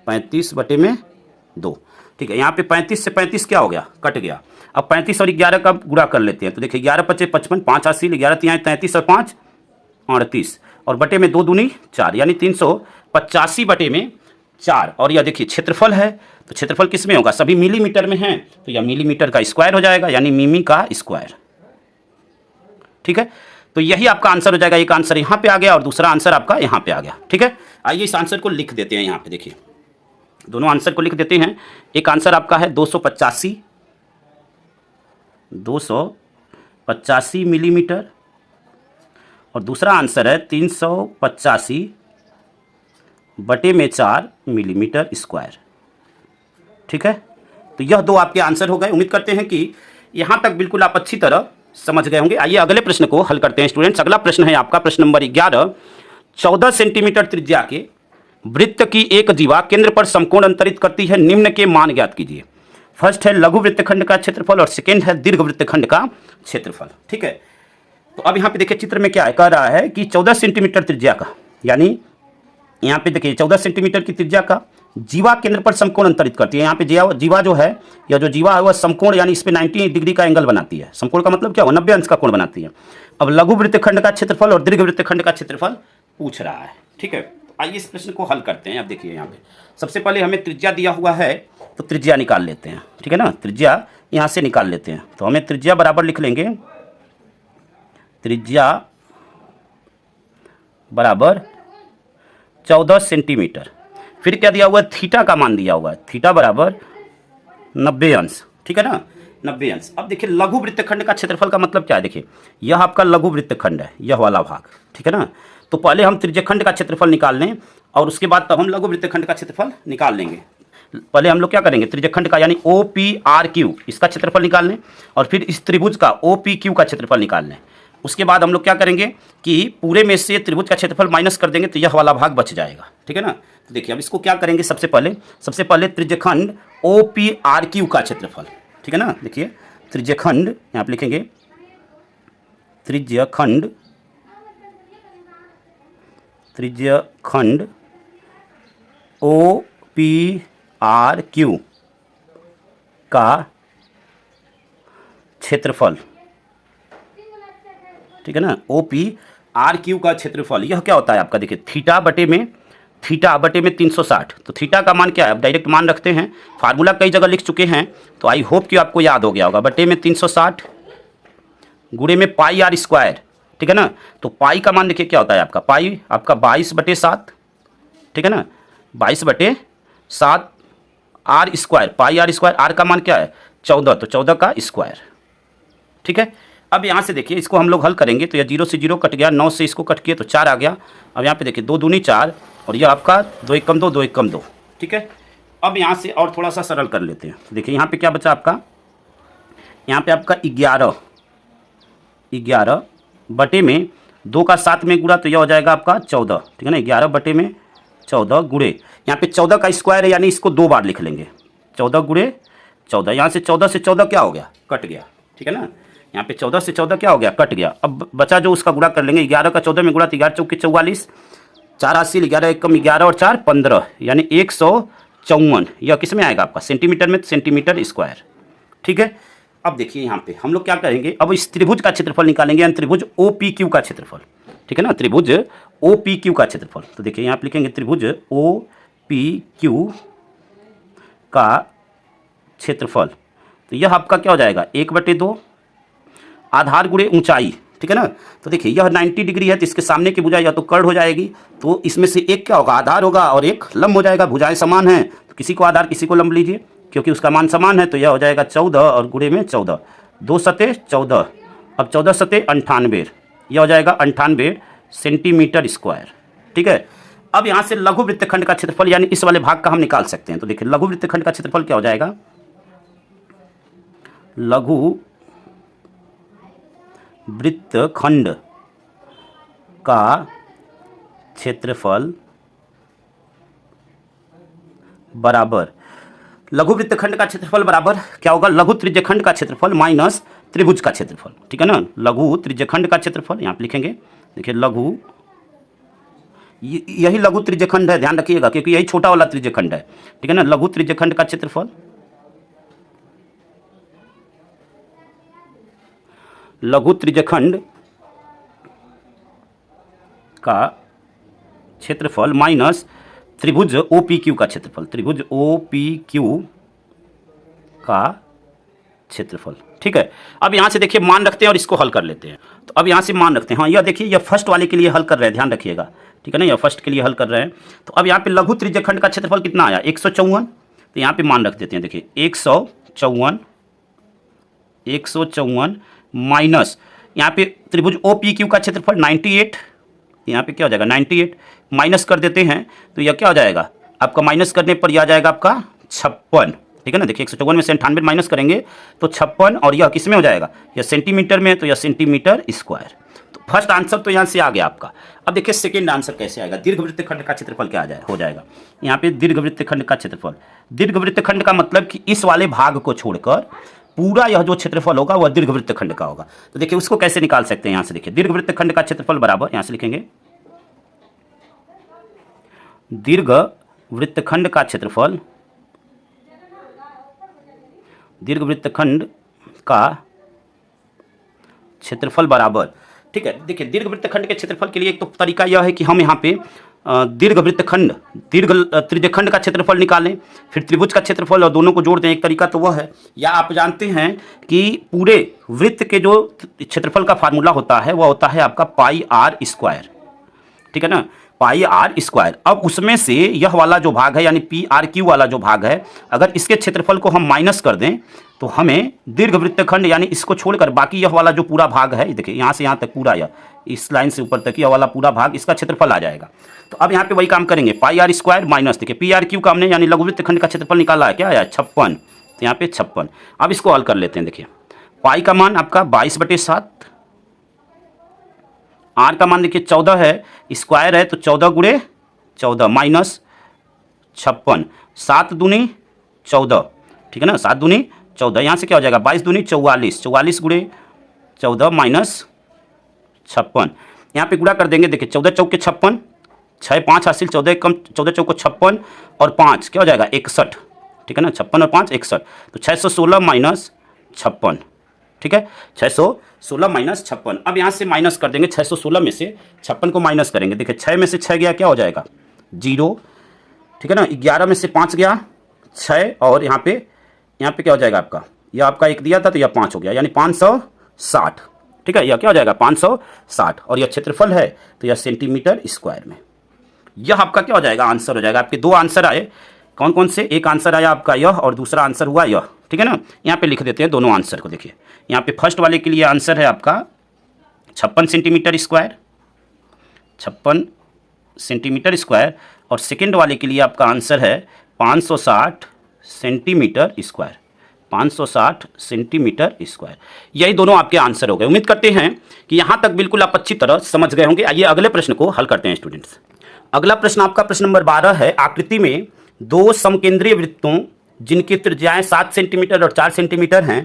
35/2, ठीक है। यहाँ पे 35 से 35 क्या हो गया, कट गया। अब 35 और 11 का गुणा कर लेते हैं, तो देखिए 11 × 5 = 55, 5 80, 11 × 3 = 33 और 5 38, और बटे में 2 दूनी 4, यानी 385/4। और यह देखिए क्षेत्रफल है, तो क्षेत्रफल किस में होगा, सभी मिलीमीटर में है, तो यह मिलीमीटर का स्क्वायर हो जाएगा, यानी मिमी का स्क्वायर, ठीक है। तो यही आपका आंसर हो जाएगा। एक आंसर यहाँ पे आ गया और दूसरा आंसर आपका यहाँ पे आ गया, ठीक है। आइए इस आंसर को लिख देते हैं, यहाँ पे देखिए दोनों आंसर को लिख देते हैं। एक आंसर आपका है 285 मिलीमीटर, और दूसरा आंसर है 385/4 मिलीमीटर स्क्वायर, ठीक है। तो यह दो आपके आंसर हो गए। उम्मीद करते हैं कि यहाँ तक बिल्कुल आप अच्छी तरह समझ गए होंगे। आइए अगले प्रश्न को हल करते हैं स्टूडेंट्स। अगला प्रश्न है आपका प्रश्न नंबर 11। 14 सेंटीमीटर त्रिज्या के वृत्त की एक जीवा केंद्र पर समकोण अंतरित करती है, निम्न के मान ज्ञात कीजिए। फर्स्ट है लघु वृत्तखंड का क्षेत्रफल और सेकेंड है दीर्घ वृत्तखंड का क्षेत्रफल, ठीक है। तो अब यहाँ पे देखिए चित्र में क्या है, कह रहा है कि 14 सेंटीमीटर त्रिज्या का, यानी यहाँ पे देखिए 14 सेंटीमीटर की त्रिज्या का जीवा केंद्र पर समकोण अंतरित करती है। यहाँ पे जीवा जो है, या जो जीवा है वह समकोण, यानी इस पे 90 डिग्री का एंगल बनाती है। समकोण का मतलब क्या हुआ, 90 अंश का कोण बनाती है। अब लघु वृत्तखंड का क्षेत्रफल और दीर्घ वृत्तखंड का क्षेत्रफल पूछ रहा है, ठीक है। आइए इस प्रश्न को हल करते हैं। अब देखिए यहाँ पे सबसे पहले हमें त्रिज्या दिया हुआ है, तो त्रिज्या निकाल लेते हैं, ठीक है ना। त्रिज्या यहाँ से निकाल लेते हैं, तो हमें त्रिज्या बराबर लिख लेंगे, त्रिज्या बराबर 14 सेंटीमीटर। फिर क्या दिया हुआ है, थीटा का मान दिया हुआ है, थीटा बराबर 90 अंश, ठीक है ना, 90 अंश। अब देखिए लघु वृत्तखंड का क्षेत्रफल का मतलब क्या है, देखिए यह आपका लघु वृत्तखंड है, यह वाला भाग, ठीक है ना। तो पहले हम त्रिज्यखंड का क्षेत्रफल निकाल लें और उसके बाद तब हम लघु वृत्तखंड का क्षेत्रफल निकाल लेंगे। पहले हम लोग क्या करेंगे, त्रिज्यखंड का यानी OPRQ इसका क्षेत्रफल निकाल लें, और फिर इस त्रिभुज का OPQ का क्षेत्रफल निकाल लें। उसके बाद हम लोग क्या करेंगे कि पूरे में से त्रिभुज का क्षेत्रफल माइनस कर देंगे, तो यह वाला भाग बच जाएगा, ठीक है ना। तो देखिए अब इसको क्या करेंगे, सबसे पहले त्रिज्यखंड OPRQ का क्षेत्रफल, ठीक है ना। देखिए त्रिज्यखंड यहाँ पे लिखेंगे, त्रिज्यखंड OPRQ का क्षेत्रफल, ठीक है ना। OPRQ का क्षेत्रफल यह क्या होता है आपका, देखिए थीटा बटे में 360। तो थीटा का मान क्या है, अब डायरेक्ट मान रखते हैं, फार्मूला कई जगह लिख चुके हैं, तो आई होप कि आपको याद हो गया होगा। बटे में 360 गुणे में पाई आर स्क्वायर, ठीक है ना। तो पाई का मान देखिए क्या होता है आपका, पाई आपका 22/7, ठीक है ना, 22/7 R square, pi R square, R का मान क्या है 14, तो 14 का स्क्वायर, ठीक है। अब यहाँ से देखिए इसको हम लोग हल करेंगे, तो यह 0 से 0 कट गया, 9 से इसको कट किए तो 4 आ गया। अब यहाँ पे देखिए 2 दूनी 4, और यह आपका 2 × 2 2 × 2, ठीक है। अब यहाँ से और थोड़ा सा सरल कर लेते हैं। देखिए यहाँ पे क्या बचा आपका, यहाँ पे आपका 11 बटे में 2 का 7 में गुणा, तो यह हो जाएगा आपका 14, ठीक है ना। 11 बटे में 14 गुणे, यहाँ पे 14 का स्क्वायर है, यानी इसको 2 बार लिख लेंगे, 14 गुणे 14। यहाँ से 14 से 14 क्या हो गया, कट गया, ठीक है ना। यहाँ पे 14 से 14 क्या हो गया, कट गया। अब बचा जो उसका गुणा कर लेंगे, 11 का 14 में गुणा, तो 11 चौके 44, 4 80, 11 एकम 11 और 4 15, यानी 154। यह किस में आएगा आपका, सेंटीमीटर में, सेंटीमीटर स्क्वायर, ठीक है। अब देखिए यहाँ पे हम लोग क्या करेंगे, अब इस त्रिभुज का क्षेत्रफल निकालेंगे, यानी त्रिभुज OPQ का क्षेत्रफल, ठीक है ना, त्रिभुज OPQ का क्षेत्रफल। तो देखिए यहाँ पे लिखेंगे त्रिभुज OPQ का क्षेत्रफल, तो यह आपका क्या हो जाएगा, 1/2 आधार गुणे ऊंचाई, ठीक है ना। तो देखिए यह 90 डिग्री है, तो इसके सामने की भुजा या तो कर्ण हो जाएगी, तो इसमें से एक क्या होगा, आधार होगा और एक लंब हो जाएगा। भुजाएं समान हैं तो किसी को आधार किसी को लंब लीजिए, क्योंकि उसका मान समान है। तो यह हो जाएगा 14 और गुणे में 14, 2 सते 14, अब 14 सते 98, यह हो जाएगा 98 सेंटीमीटर स्क्वायर। ठीक है। अब यहाँ से लघु वृत्तखंड का क्षेत्रफल यानी इस वाले भाग का हम निकाल सकते हैं। तो देखिए लघु वृत्तखंड का क्षेत्रफल क्या हो जाएगा, लघु वृत्तखंड का क्षेत्रफल बराबर, लघु वृत्तखंड का क्षेत्रफल बराबर क्या होगा, लघु त्रिज्यखंड का क्षेत्रफल माइनस त्रिभुज का क्षेत्रफल। ठीक है ना। लघु त्रिज्यखंड का क्षेत्रफल यहाँ पे लिखेंगे, देखिए लघु, यही लघु त्रिज्यखंड है, ध्यान रखिएगा, क्योंकि यही छोटा वाला त्रिज्यखंड है। ठीक है ना। लघु त्रिज्यखंड का क्षेत्रफल, लघु त्रिज्यखंड का क्षेत्रफल माइनस त्रिभुज OPQ का क्षेत्रफल, त्रिभुज OPQ का क्षेत्रफल। ठीक है। अब यहाँ से देखिए मान रखते हैं और इसको हल कर लेते हैं। तो अब यहाँ से मान रखते हैं, हाँ यह देखिए यह फर्स्ट वाले के लिए हल कर रहे हैं, ध्यान रखिएगा। ठीक है ना, यह फर्स्ट के लिए हल कर रहे हैं। तो अब यहाँ पे लघु त्रिज्यखंड का क्षेत्रफल कितना आया, 154। तो यहाँ पे मान रख देते हैं, देखिए 154 माइनस यहाँ पे त्रिभुज OPQ का क्षेत्रफल 98, यहाँ पे क्या हो जाएगा 98, माइनस कर देते हैं तो यह क्या हो जाएगा आपका, माइनस करने पर यह आ जाएगा आपका 56। ठीक है ना। देखिए 154 में से 98 माइनस करेंगे तो 56, और यह किस में हो जाएगा, यह सेंटीमीटर में, तो यह सेंटीमीटर स्क्वायर। तो फर्स्ट आंसर तो यहाँ से आ गया आपका। अब देखिए सेकेंड आंसर कैसे आएगा, दीर्घवृत्तखंड का क्षेत्रफल क्या हो जाएगा। यहाँ पे दीर्घवृत्तखंड का क्षेत्रफल, दीर्घवृत्तखंड का मतलब कि इस वाले भाग को छोड़कर पूरा यह जो क्षेत्रफल होगा वह दीर्घवृत्तखंड का होगा। तो देखिए उसको कैसे निकाल सकते हैं, यहाँ से देखिए दीर्घवृत्तखंड का क्षेत्रफल बराबर, यहाँ से लिखेंगे दीर्घवृत्तखंड का क्षेत्रफल, दीर्घवृत्तखंड का क्षेत्रफल बराबर। ठीक है। देखिए दीर्घवृत्तखंड के क्षेत्रफल के लिए एक तो तरीका यह है कि हम यहाँ पे दीर्घवृत्तखंड, दीर्घ त्रिज्यखंड का क्षेत्रफल निकालें, फिर त्रिभुज का क्षेत्रफल और दोनों को जोड़ दें। एक तरीका तो वह है, या आप जानते हैं कि पूरे वृत्त के जो क्षेत्रफल का फार्मूला होता है वह होता है आपका पाई आर स्क्वायर। ठीक है ना, पाई आर स्क्वायर। अब उसमें से यह वाला जो भाग है यानी PRQ वाला जो भाग है, अगर इसके क्षेत्रफल को हम माइनस कर दें तो हमें दीर्घवृत्तखंड यानी इसको छोड़कर बाकी यह वाला जो पूरा भाग है, देखिए यहाँ से यहाँ तक पूरा, यह इस लाइन से ऊपर तक यह वाला पूरा भाग, इसका क्षेत्रफल आ जाएगा। तो अब यहाँ पे वही काम करेंगे, पाई आर स्क्वायर माइनस, देखिए PRQ का हमने यानी लघुवृत्तखंड का क्षेत्रफल निकाला है, क्या आया 56। तो यहाँ पे 56। अब इसको हल कर लेते हैं। देखिए पाई का मान आपका 22/7, आर का मान देखिए 14 है, स्क्वायर है तो 14 गुणे 14 माइनस 56, 7 दूनी 14। ठीक है ना, 7 दूनी 14, यहाँ से क्या हो जाएगा 22 दूनी 44, 44 गुणे 14 माइनस 56। यहाँ पे गुणा कर देंगे, देखिए 14 चौके 56, 6 5 हासिल, 14 कम 14 चौको 56 और 5 क्या हो जाएगा 61। ठीक है ना, 56 और 5 61, तो 616 माइनस 56। ठीक है, 616 माइनस 56। अब यहाँ से माइनस कर देंगे, 616 में से 56 को माइनस करेंगे। देखिए 6 में से 6 गया क्या हो जाएगा 0। ठीक है ना, 11 में से 5 गया 6, और यहाँ पे क्या हो जाएगा आपका, यह आपका 1 दिया था तो यह 5 हो गया, यानी 560। ठीक है, यह क्या हो जाएगा 560, और यह क्षेत्रफल है तो यह सेंटीमीटर स्क्वायर में। यह आपका क्या हो जाएगा आंसर हो जाएगा। आपके दो आंसर आए, कौन कौन से, एक आंसर आया आपका यह और दूसरा आंसर हुआ यह। ठीक है ना, यहाँ पे लिख देते हैं दोनों आंसर को। देखिए यहाँ पे फर्स्ट वाले के लिए आंसर है आपका 56 सेंटीमीटर स्क्वायर, 56 सेंटीमीटर स्क्वायर, और सेकेंड वाले के लिए आपका आंसर है 560 सेंटीमीटर स्क्वायर, 560 सेंटीमीटर स्क्वायर। यही दोनों आपके आंसर हो गए। उम्मीद करते हैं कि यहाँ तक बिल्कुल आप अच्छी तरह समझ गए होंगे। आइए अगले प्रश्न को हल करते हैं स्टूडेंट्स। अगला प्रश्न आपका प्रश्न नंबर 12 है। आकृति में दो समकेंद्रीय वृत्तों जिनकी त्रिज्याएं 7 सेंटीमीटर और 4 सेंटीमीटर हैं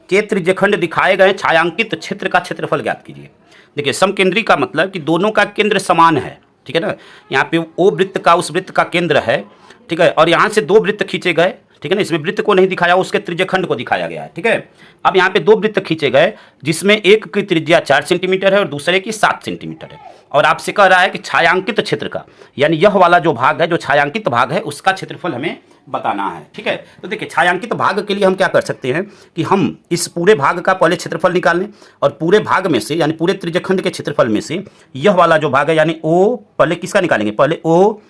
के त्रिज्यखंड दिखाए गए छायांकित क्षेत्र का क्षेत्रफल ज्ञात कीजिए। देखिए समकेंद्री का मतलब कि दोनों का केंद्र समान है। ठीक है ना, यहाँ पे ओ वृत्त का उस वृत्त का केंद्र है। ठीक है, और यहाँ से दो वृत्त खींचे गए ठीक है ना, इसमें वृत्त को नहीं दिखाया, उसके त्रिज्यखंड को दिखाया गया है। ठीक है, अब यहाँ पे दो वृत्त खींचे गए जिसमें एक की त्रिज्या 4 सेंटीमीटर है और दूसरे की 7 सेंटीमीटर है, और आपसे कह रहा है कि छायांकित क्षेत्र का, यानी यह वाला जो भाग है, जो छायांकित भाग है, उसका क्षेत्रफल हमें बताना है। ठीक है, तो देखिए छायांकित भाग के लिए हम क्या कर सकते हैं कि हम इस पूरे भाग का पहले क्षेत्रफल निकाल लें, और पूरे भाग में से यानी पूरे त्रिज्यखंड के क्षेत्रफल में से यह वाला जो भाग है यानी ओ, पहले किसका निकालेंगे, पहले ओ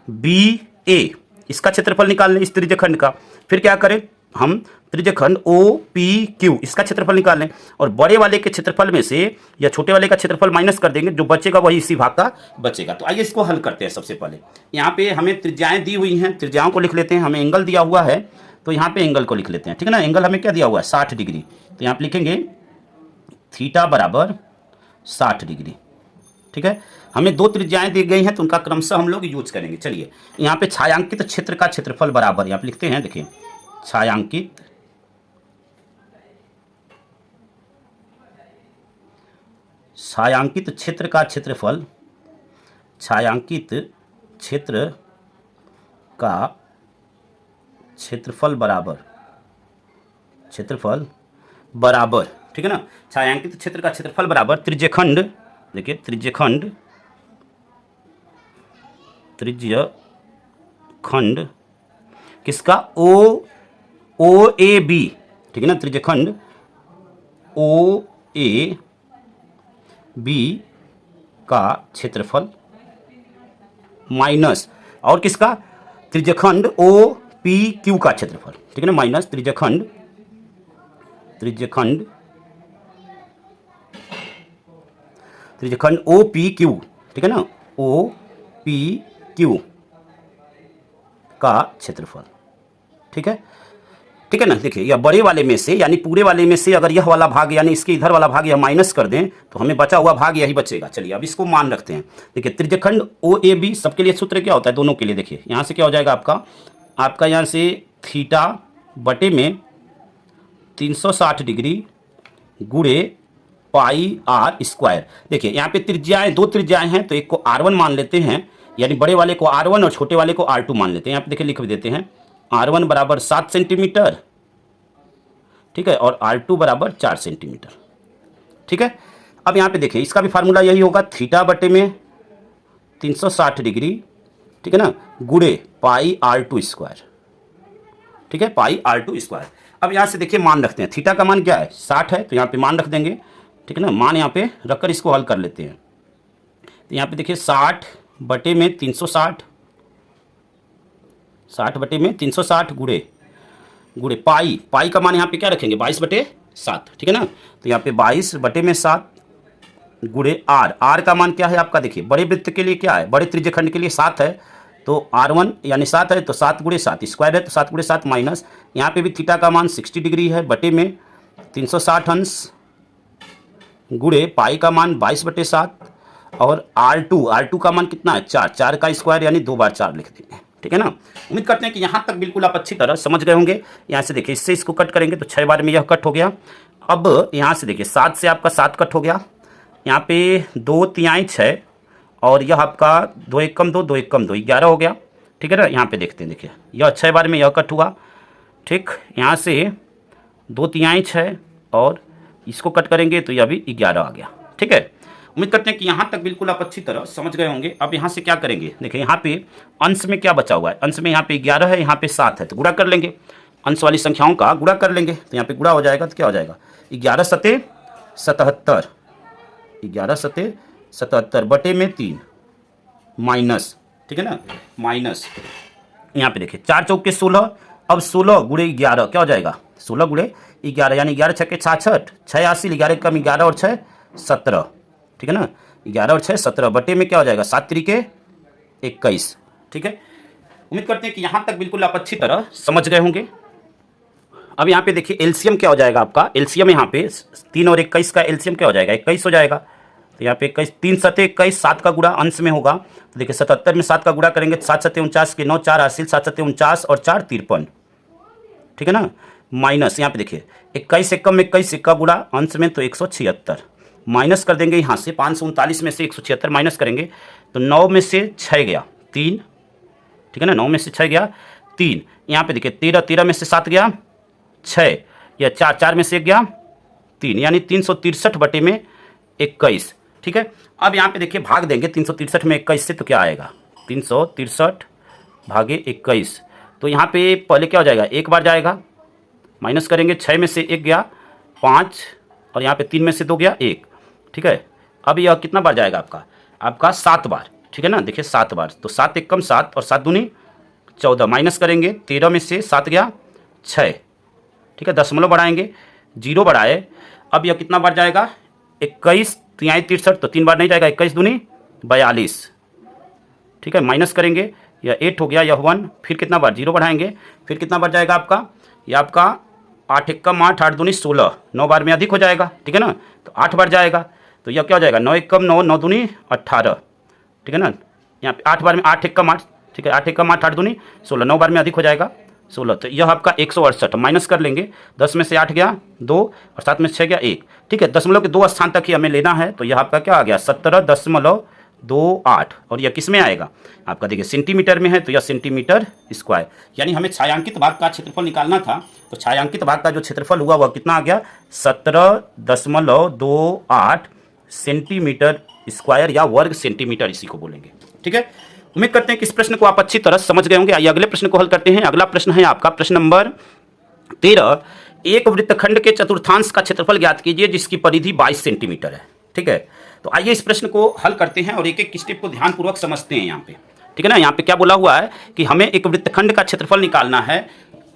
बी ए, इसका क्षेत्रफल निकाल लें इस त्रिज्यखंड का। फिर क्या करें, हम त्रिज्यखंड ओ पी क्यू, इसका क्षेत्रफल निकाल लें, और बड़े वाले के क्षेत्रफल में से या छोटे वाले का क्षेत्रफल माइनस कर देंगे, जो बचेगा वही इसी भाग का बचेगा। तो आइए इसको हल करते हैं। सबसे पहले यहाँ पे हमें त्रिज्याएं दी हुई हैं, त्रिज्याओं को लिख लेते हैं। हमें एंगल दिया हुआ है तो यहाँ पे एंगल को लिख लेते हैं। ठीक है ना, एंगल हमें क्या दिया हुआ है, 60 डिग्री, तो यहाँ पे लिखेंगे थीटा बराबर 60 डिग्री। ठीक है, हमें दो त्रिज्याएं दी गई हैं तो उनका क्रमशः हम लोग यूज करेंगे। चलिए यहाँ पे छायांकित क्षेत्र का क्षेत्रफल बराबर, यहाँ पे लिखते हैं, देखिए छायांकित क्षेत्र का क्षेत्रफल, छायांकित क्षेत्र का क्षेत्रफल बराबर, ठीक है ना, छायांकित क्षेत्र का क्षेत्रफल बराबर त्रिज्यखंड, देखिए त्रिज्यखंड किसका, ओ ए बी, ठीक है ना, त्रिज्यखंड ओ ए बी का क्षेत्रफल माइनस, और किसका, त्रिज्यखंड ओ पी क्यू का क्षेत्रफल। ठीक है ना, माइनस त्रिज्यखंड ओ पी क्यू, ठीक है ना, ओ पी क्यू का क्षेत्रफल। ठीक है, ठीक है ना। देखिए यह बड़े वाले में से यानी पूरे वाले में से अगर यह वाला भाग यानी इसके इधर वाला भाग यह माइनस कर दें तो हमें बचा हुआ भाग यही बचेगा। चलिए अब इसको मान रखते हैं। देखिए त्रिज्यखंड ओ ए बी सबके लिए सूत्र क्या होता है, दोनों के लिए। देखिए यहाँ से क्या हो जाएगा आपका यहाँ से थीटा बटे में 360 डिग्री गुणे पाई आर स्क्वायर। देखिए यहाँ पे त्रिज्याएं, दो त्रिज्याएं हैं तो एक को R1 मान लेते हैं, यानी बड़े वाले को R1 और छोटे वाले को R2 मान लेते हैं। यहाँ पे देखिए लिख भी देते हैं, R1 बराबर 7 सेंटीमीटर, ठीक है, और R2 बराबर 4 सेंटीमीटर। ठीक है, अब यहाँ पे देखिए इसका भी फार्मूला यही होगा, थीटा बटे में 360 डिग्री, ठीक है ना, गुणे पाई R2 स्क्वायर। ठीक है, पाई R2 स्क्वायर। अब यहाँ से देखिए मान रखते हैं, थीटा का मान क्या है, 60 है, तो यहाँ पे मान रख देंगे। ठीक है ना, मान यहाँ पे रखकर इसको हल कर लेते हैं। तो यहाँ पे देखिए 60 बटे में 360, 60 बटे में 360 गुणे पाई का मान यहाँ पे क्या रखेंगे, 22 बटे 7। ठीक है ना, तो यहाँ पे 22 बटे में 7 गुणे आर का मान क्या है आपका, देखिए बड़े वृत्त के लिए क्या है, बड़े त्रिज्यखंड के लिए 7 है, तो R1 यानी 7 है तो 7 गुणे 7 स्क्वायर है, तो 7 गुणे 7 माइनस, यहाँ पे भी थीटा का मान 60 डिग्री है, बटे में 360 अंश गुणे पाई का मान 22 बटे 7, और R2 का मान कितना है, 4 का स्क्वायर यानी 2 बार 4 लिख देंगे। ठीक है ना, उम्मीद करते हैं कि यहाँ तक बिल्कुल आप अच्छी तरह समझ गए होंगे। यहाँ से देखिए इससे इसको कट करेंगे तो 6 बार में यह कट हो गया। अब यहाँ से देखिए 7 से आपका 7 कट हो गया, यहाँ पे 2 तिहाई 6, और यह आपका 2 एकम 2, 2 एकम 2, 11 हो गया। ठीक है ना, यहाँ पे देखते हैं, देखिए यह 6 बार में यह कट हुआ। ठीक, यहाँ से 2 तिहाई 6 और इसको कट करेंगे तो यह भी 11 आ गया। ठीक है, उम्मीद करते हैं कि यहाँ तक बिल्कुल आप अच्छी तरह समझ गए होंगे। अब यहाँ से क्या करेंगे, देखिए यहाँ पे अंश में क्या बचा हुआ है, अंश में यहाँ पे 11 है, यहाँ पे 7 है, तो गुणा कर लेंगे, अंश वाली संख्याओं का गुणा कर लेंगे, तो यहाँ पे गुणा हो जाएगा तो क्या हो जाएगा, 11 सते 77, 11 सते 77 बटे में 3 माइनस, ठीक है ना, माइनस यहाँ पे देखिए 4 चौके 16, अब 16 गुणे 11 क्या हो जाएगा, 16 गुणे 11 यानी 11 छक्के 66, 86, 11 कम 11 और 6 17। ठीक है ना, 11 और 6 17 बटे में क्या हो जाएगा, 7 त्रिके 21। ठीक है, उम्मीद करते हैं कि यहाँ तक बिल्कुल आप अच्छी तरह समझ गए होंगे। अब यहाँ पे देखिए एलसीएम क्या हो जाएगा आपका, एलसीएम यहाँ पे 3 और 21 का एलसीएम क्या हो जाएगा, 21 हो जाएगा। तो यहाँ पे 21, 3 सते 21, 7 का गुणा अंश में होगा, तो देखिए 77 में 7 का गुणा करेंगे तो 7 सते 49 के 9, 4 हासिल, 7 सते 49 और 4 53। ठीक है ना, माइनस यहाँ पे देखिए 21 एकम 21 का गुणा अंश में तो 176, माइनस कर देंगे यहाँ से 539 में से 176 माइनस करेंगे तो 9 में से 6 गया 3, ठीक है ना, 9 में से 6 गया 3, यहाँ पे देखिए 13, 13 में से 7 गया 6, या 4, 4 में से 1 गया 3, यानी 363 बटे में 21। ठीक है, अब यहाँ पे देखिए भाग देंगे 363 में 21 से, तो क्या आएगा 363 भागे 21। तो यहाँ पे पहले क्या हो जाएगा, एक बार जाएगा, माइनस करेंगे, 6 में से 1 गया 5, और यहाँ पे 3 में से 2 गया 1। ठीक है, अब यह कितना बार जाएगा आपका 7 बार। ठीक है ना, देखिए 7 बार, तो 7 एकम 7 और 7 दूनी 14, माइनस करेंगे, 13 में से 7 गया 6। ठीक है, दशमलव बढ़ाएंगे, 0 बढ़ाए, अब यह कितना बार जाएगा 21, 3 63, तो 3 बार नहीं जाएगा, 21 दूनी 42। ठीक है, माइनस करेंगे, यह 8 हो गया, यह 1, फिर कितना बार 0 बढ़ाएंगे, फिर कितना बार जाएगा आपका, यह आपका 8 एकम 8, 8 दूनी 16, 9 बार में अधिक हो जाएगा। ठीक है ना, तो 8 बार जाएगा, तो यह क्या हो जाएगा 9 एकम 9, 9 दूनी 18। ठीक है ना, यहाँ पे 8 बार में 8 एकम 8। ठीक है, 8 एकम 8, 8 दूनी 16, 9 बार में अधिक हो जाएगा 16, तो यह आपका 168। माइनस कर लेंगे, 10 में से 8 गया 2, और 7 में से 6 गया 1। ठीक है, दशमलव के 2 स्थान तक ही हमें लेना है, तो यह आपका क्या आ गया 17.28, और यह किस में आएगा आपका, देखिए सेंटीमीटर में है, तो यह सेंटीमीटर स्क्वायर। यानी हमें छायांकित भाग का क्षेत्रफल निकालना था, तो छायांकित भाग का जो क्षेत्रफल हुआ वह कितना आ गया 17.28 सेंटीमीटर स्क्वायर, या वर्ग सेंटीमीटर इसी को बोलेंगे। ठीक है, उम्मीद करते हैं कि इस प्रश्न को आप अच्छी तरह समझ गए होंगे। आइए अगले प्रश्न को हल करते हैं। अगला प्रश्न है आपका प्रश्न नंबर 13। एक वृत्तखंड के चतुर्थांश का क्षेत्रफल ज्ञात कीजिए जिसकी परिधि 22 सेंटीमीटर है। ठीक है, तो आइए इस प्रश्न को हल करते हैं और एक एक स्टेप को ध्यानपूर्वक समझते हैं यहाँ पे। ठीक है ना, यहाँ पे क्या बोला हुआ है कि हमें एक वृत्तखंड का क्षेत्रफल निकालना है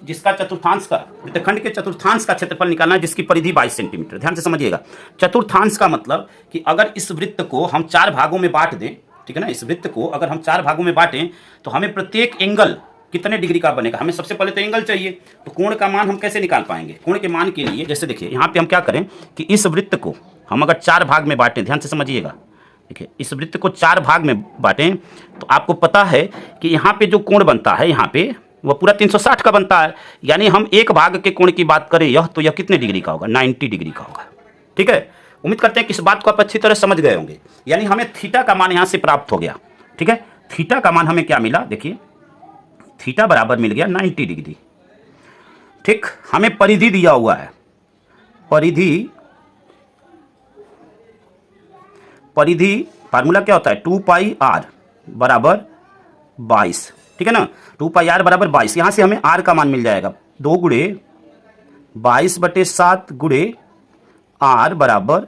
जिसका चतुर्थांश का, वृत्तखंड के चतुर्थांश का क्षेत्रफल निकालना है जिसकी परिधि 22 सेंटीमीटर। ध्यान से समझिएगा, चतुर्थांश का मतलब कि अगर इस वृत्त को हम 4 भागों में बांट दें, ठीक है ना, इस वृत्त को अगर हम 4 भागों में बांटें तो हमें प्रत्येक एंगल कितने डिग्री का बनेगा, हमें सबसे पहले तो एंगल चाहिए। तो कोण का मान हम कैसे निकाल पाएंगे, कोण के मान के लिए जैसे देखिए यहाँ पे हम क्या करें कि इस वृत्त को हम अगर 4 भाग में बांटें, ध्यान से समझिएगा, देखिए इस वृत्त को 4 भाग में बांटें तो आपको पता है कि यहाँ पे जो कोण बनता है यहाँ पे वह पूरा 360 का बनता है। यानी हम एक भाग के कोण की बात करें यह, तो यह कितने डिग्री का होगा, 90 डिग्री का होगा। ठीक है, उम्मीद करते हैं कि इस बात को आप अच्छी तरह समझ गए होंगे। यानी हमें थीटा का मान यहाँ से प्राप्त हो गया। ठीक है, थीटा का मान हमें क्या मिला, देखिए थीटा बराबर मिल गया 90 डिग्री। ठीक, हमें परिधि दिया हुआ है, परिधि फार्मूला क्या होता है 2πr बराबर 22। ठीक है ना, 2πr बराबर 22। यहाँ से हमें r का मान मिल जाएगा 2 गुणे 22/7 गुणे r बराबर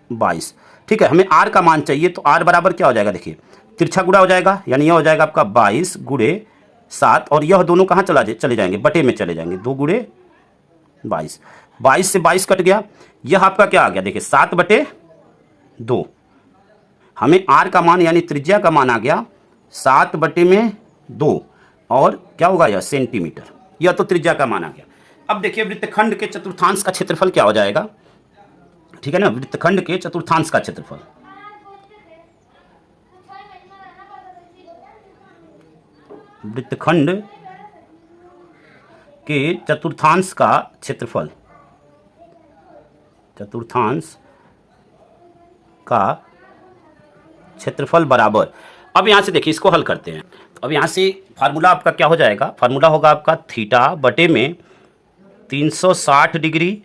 22। ठीक है, हमें r का मान चाहिए, तो r बराबर क्या हो जाएगा, देखिए तिरछा गुणा हो जाएगा, यानी यह हो जाएगा आपका 22 गुणे 7, और यह दोनों कहाँ चले जाएंगे, बटे में चले जाएंगे, 2 गुणे 22, 22 से 22 कट गया, यह आपका क्या आ गया, देखिए 7/2। हमें r का मान यानी त्रिज्या का मान आ गया 7/2, और क्या होगा यह सेंटीमीटर, यह तो त्रिज्या का मान आ गया। अब देखिए वृत्तखंड के चतुर्थांश का क्षेत्रफल क्या हो जाएगा। ठीक है ना, वृत्तखंड के चतुर्थांश का क्षेत्रफल, वृत्तखंड के चतुर्थांश का क्षेत्रफल, चतुर्थांश का क्षेत्रफल बराबर, अब यहाँ से देखिए इसको हल करते हैं। तो अब यहाँ से फार्मूला आपका क्या हो जाएगा, फार्मूला होगा आपका थीटा बटे में 360 डिग्री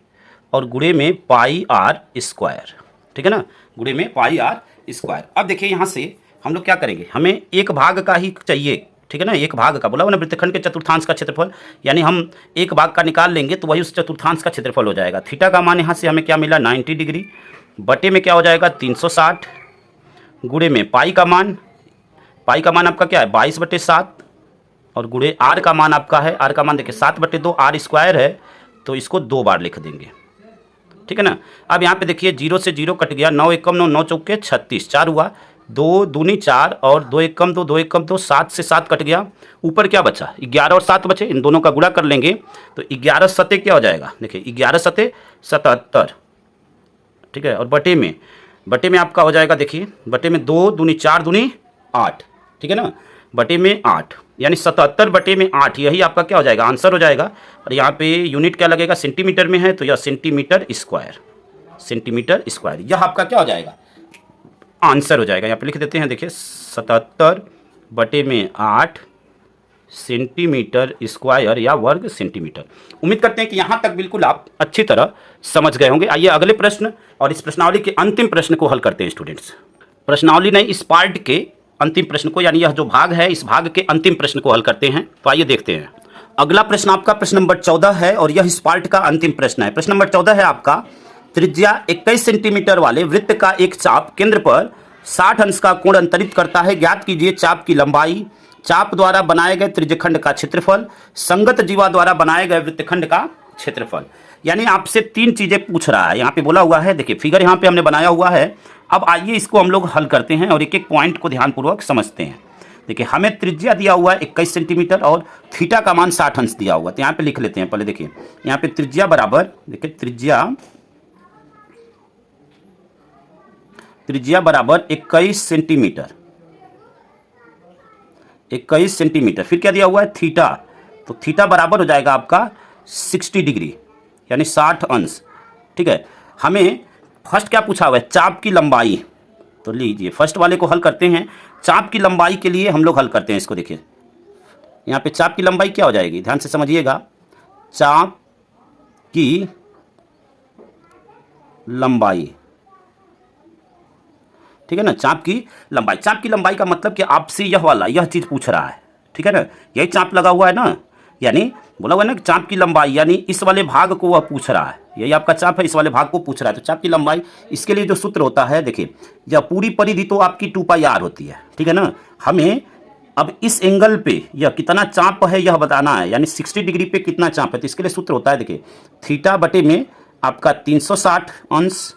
और गुणे में πr²। ठीक है ना, गुणे में πr²। अब देखिए यहाँ से हम लोग क्या करेंगे, हमें एक भाग का ही चाहिए। ठीक है ना, एक भाग का बोला हुआ ना, वृत्तखंड के चतुर्थांश का क्षेत्रफल, यानी हम एक भाग का निकाल लेंगे तो वही उस चतुर्थांश का क्षेत्रफल हो जाएगा। थीटा का मान यहाँ से हमें क्या मिला 90 डिग्री, बटे में क्या हो जाएगा 360, गुणे में पाई का मान आपका क्या है 22/7, और गुणे r का मान आपका है, r का मान देखिए 7/2 r² है, तो इसको 2 बार लिख देंगे। ठीक है ना, अब यहाँ पे देखिए 0 से 0 कट गया, 9 एकम 9, 9 चौके 36, 4 हुआ, 2 दूनी 4 और 2 एकम 2, 2 एकम 2, 7 से 7 कट गया, ऊपर क्या बचा 11 और 7 बचे, इन दोनों का गुणा कर लेंगे तो 11 सते क्या हो जाएगा, देखिए 11 सते 77। ठीक है, और बटे में आपका हो जाएगा, देखिए बटे में 2 दूनी 4 दूनी 8। ठीक है ना, बटे में 8, यानी 77 बटे में 8, यही आपका क्या हो जाएगा आंसर हो जाएगा। और यहाँ पे यूनिट क्या लगेगा, सेंटीमीटर में है, तो यह सेंटीमीटर स्क्वायर, यह आपका क्या हो जाएगा आंसर हो जाएगा। यहाँ पे लिख देते हैं, देखिए 77 बटे में 8 सेंटीमीटर स्क्वायर या वर्ग सेंटीमीटर। उम्मीद करते हैं कि यहाँ तक बिल्कुल आप अच्छी तरह समझ गए होंगे। आइए अगले प्रश्न और इस प्रश्नावली के अंतिम प्रश्न को हल करते हैं स्टूडेंट्स। प्रश्नावली नहीं, इस पार्ट के अंतिम प्रश्न को, यानी यह जो भाग है इस भाग के अंतिम प्रश्न को हल करते हैं। तो आइए देखते हैं। अगला प्रश्न आपका प्रश्न नंबर 14 है और यह इस पार्ट का अंतिम प्रश्न है। प्रश्न नंबर 14 है आपका, त्रिज्या 21 सेंटीमीटर वाले वृत्त का एक चाप केंद्र पर 60 अंश का कोण अंतरित करता है। ज्ञात कीजिए चाप की लंबाई, चाप द्वारा बनाए गए त्रिज्यखंड का क्षेत्रफल, संगत जीवा द्वारा बनाए गए वृत्तखंड का क्षेत्रफल। यानी आपसे 3 चीजें पूछ रहा है। यहाँ पे बोला हुआ है, देखिए फिगर यहाँ पे हमने बनाया हुआ है। अब आइए इसको हम लोग हल करते हैं और एक एक पॉइंट को ध्यानपूर्वक समझते हैं। देखिए हमें त्रिज्या दिया हुआ है 21 सेंटीमीटर और थीटा का मान 60 अंश दिया हुआ है। तो यहाँ पे लिख लेते हैं पहले। देखिए यहाँ पे त्रिज्या बराबर, देखिए त्रिज्या बराबर 21 सेंटीमीटर, 21 सेंटीमीटर। फिर क्या दिया हुआ है, थीटा। तो थीटा बराबर हो जाएगा आपका 60 डिग्री यानी 60 अंश। ठीक है, हमें फर्स्ट क्या पूछा हुआ है, चाप की लंबाई। तो लीजिए फर्स्ट वाले को हल करते हैं। चाप की लंबाई के लिए हम लोग हल करते हैं इसको। देखिए यहाँ पे चाप की लंबाई क्या हो जाएगी, ध्यान से समझिएगा। चाप की लंबाई, ठीक है ना, चाप की लंबाई। चाप की लंबाई का मतलब कि आपसे यह वाला यह चीज़ पूछ रहा है, ठीक है ना, यही चाप लगा हुआ है ना, यानी बोला हुआ है ना कि चाप की लंबाई, यानी इस वाले भाग को वह पूछ रहा है। यही आपका चाप है, इस वाले भाग को पूछ रहा है। तो चाप की लंबाई, इसके लिए जो सूत्र होता है, देखिए जब पूरी परिधि तो आपकी 2πr होती है, ठीक है ना। हमें अब इस एंगल पे यह कितना चाप है यह बताना है, यानी 60 डिग्री पे कितना चाप है। तो इसके लिए सूत्र होता है, देखिए थीटा बटे में आपका 360 अंश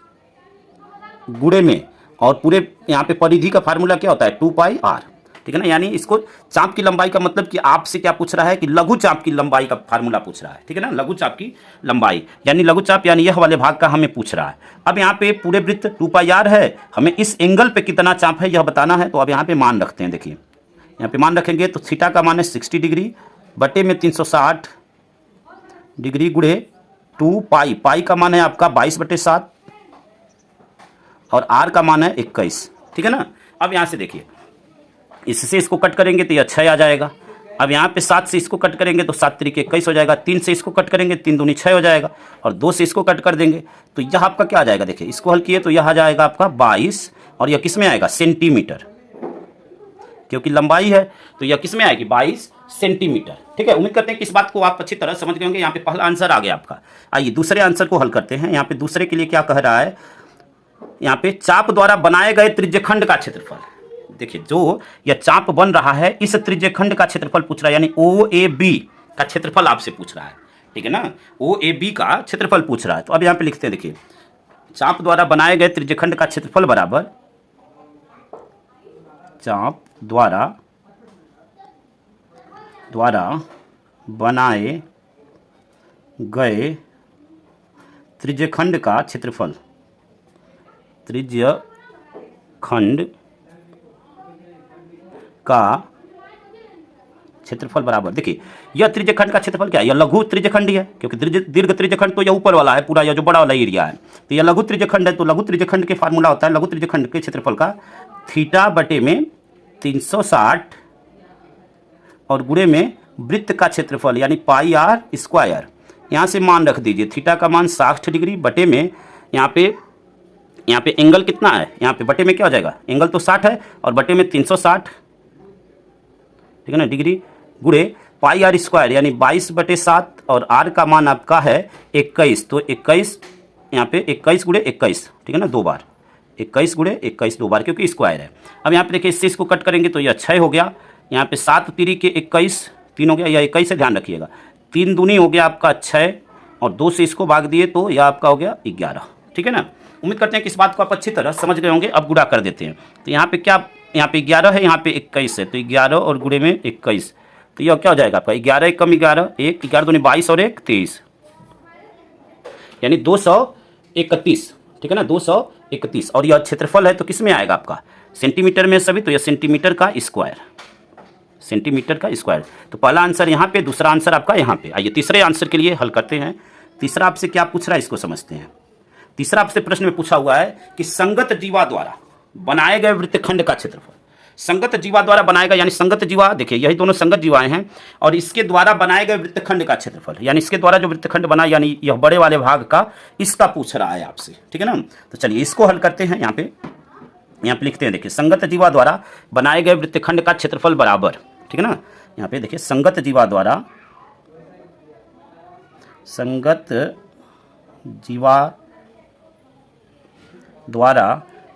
गुणे में, और पूरे यहाँ पे परिधि का फार्मूला क्या होता है, 2πr, ठीक है ना। यानी इसको चाप की लंबाई का मतलब कि आपसे क्या पूछ रहा है कि लघु चाप की लंबाई का फार्मूला पूछ रहा है, ठीक है ना। लघु चाप की लंबाई यानी लघु चाप यानी यह वाले भाग का हमें पूछ रहा है। अब यहाँ पे पूरे वृत्त 2πr है, हमें इस एंगल पे कितना चाप है यह बताना है। तो अब यहाँ पे मान रखते हैं। देखिए यहाँ पे मान रखेंगे तो थीटा का मान है 60 डिग्री बटे में 360 डिग्री गुणे 2π, पाई का मान है आपका 22/7 और r का मान है 21, ठीक है ना। अब यहाँ से देखिए इससे इसको कट करेंगे तो यह 6 आ जाएगा। अब यहाँ पे 7 से इसको कट करेंगे तो 7 तरीके 21 हो जाएगा। 3 से इसको कट करेंगे 3 दूनी 6 हो जाएगा, और 2 से इसको कट कर देंगे तो यह आपका क्या आ जाएगा, देखिए इसको हल किए तो यह आ जाएगा आपका 22, और यह किस में आएगा, सेंटीमीटर, क्योंकि लंबाई है तो यह किस में आएगी, 22 सेंटीमीटर। ठीक है, उम्मीद करते हैं कि इस बात को आप अच्छी तरह समझ गए होंगे। यहाँ पे पहला आंसर आ गया आपका। आइए दूसरे आंसर को हल करते हैं। यहाँ पे दूसरे के लिए क्या कह रहा है, यहाँ पे चाप द्वारा बनाए गए त्रिज्यखंड का क्षेत्रफल। देखिए जो यह चाप बन रहा है इस त्रिज्यखंड का क्षेत्रफल पूछ रहा है, यानी OAB का क्षेत्रफल आपसे पूछ रहा है, ठीक है ना। OAB का क्षेत्रफल पूछ रहा है। तो अब यहाँ पे लिखते हैं, देखिए चाप द्वारा बनाए गए त्रिज्यखंड का क्षेत्रफल बराबर चाप द्वारा बनाए गए त्रिज्यखंड का क्षेत्रफल, त्रिज्यखंड का क्षेत्रफल बराबर, देखिए यह त्रिज्यखंड का क्षेत्रफल क्या है, यह लघु त्रिज्यखंड ही है, क्योंकि दीर्घ त्रिज्यखंड तो यह ऊपर वाला है पूरा, यह जो बड़ा वाला एरिया है। तो यह लघु त्रिज्यखंड है, तो लघु त्रिज्यखंड के फार्मूला होता है लघु त्रिज्यखंड के क्षेत्रफल का थीटा बटे में 360 और गुणे में वृत्त का क्षेत्रफल यानी πr²। यहाँ से मान रख दीजिए, थीटा का मान 60 डिग्री बटे में यहाँ पे एंगल कितना है, यहाँ पे बटे में क्या हो जाएगा, एंगल तो 60 है और बटे में 360, ठीक है ना, डिग्री गुणे πr² यानी 22/7 और r का मान आपका है 21। तो 21 यहाँ पे 21 गुणे 21, ठीक है ना, 2 बार 21 गुणे 21 2 बार, क्योंकि स्क्वायर है। अब यहाँ पे देखिए इससे इसको कट करेंगे तो यह 6 हो गया। यहाँ पे 7 तरीके 21, 3 हो गया, यह 21 से ध्यान रखिएगा। 3 दूनी हो गया आपका 6 और 2 से इसको भाग दिए तो यह आपका हो गया 11, ठीक है ना। उम्मीद करते हैं कि इस बात को आप अच्छी तरह समझ गए होंगे। अब गुणा कर देते हैं। तो यहाँ पे क्या, यहाँ पे 11 है, यहाँ पे 21 है, तो 11 और गुणे में 21, तो यह क्या हो जाएगा आपका 11 1 कम 11, 1 11 दूनी 22 और 1 23, यानी 231, ठीक है ना, 231। और यह क्षेत्रफल है तो किस में आएगा आपका, सेंटीमीटर में सभी, तो यह सेंटीमीटर का स्क्वायर, सेंटीमीटर का स्क्वायर। तो पहला आंसर यहाँ पे, दूसरा आंसर आपका यहाँ पे। आइए तीसरे आंसर के लिए हल करते हैं। तीसरा आपसे क्या पूछ रहा है इसको समझते हैं। तीसरा आपसे प्रश्न में पूछा हुआ है कि संगत जीवा द्वारा बनाए गए वृत्तखंड का क्षेत्रफल, संगत जीवा द्वारा बनाए गए, यानी संगत जीवा देखिए यही दोनों संगत जीवाएं हैं, और इसके द्वारा बनाए गए वृत्तखंड का क्षेत्रफल, यानी इसके द्वारा जो वृत्तखंड बना, यानी यह बड़े वाले भाग का, इसका पूछ रहा है आपसे, ठीक है ना। तो चलिए इसको हल करते हैं। यहाँ पे लिखते हैं, देखिए संगत जीवा द्वारा बनाए गए वृत्तखंड का क्षेत्रफल बराबर, ठीक है ना। यहाँ पे देखिए संगत जीवा द्वारा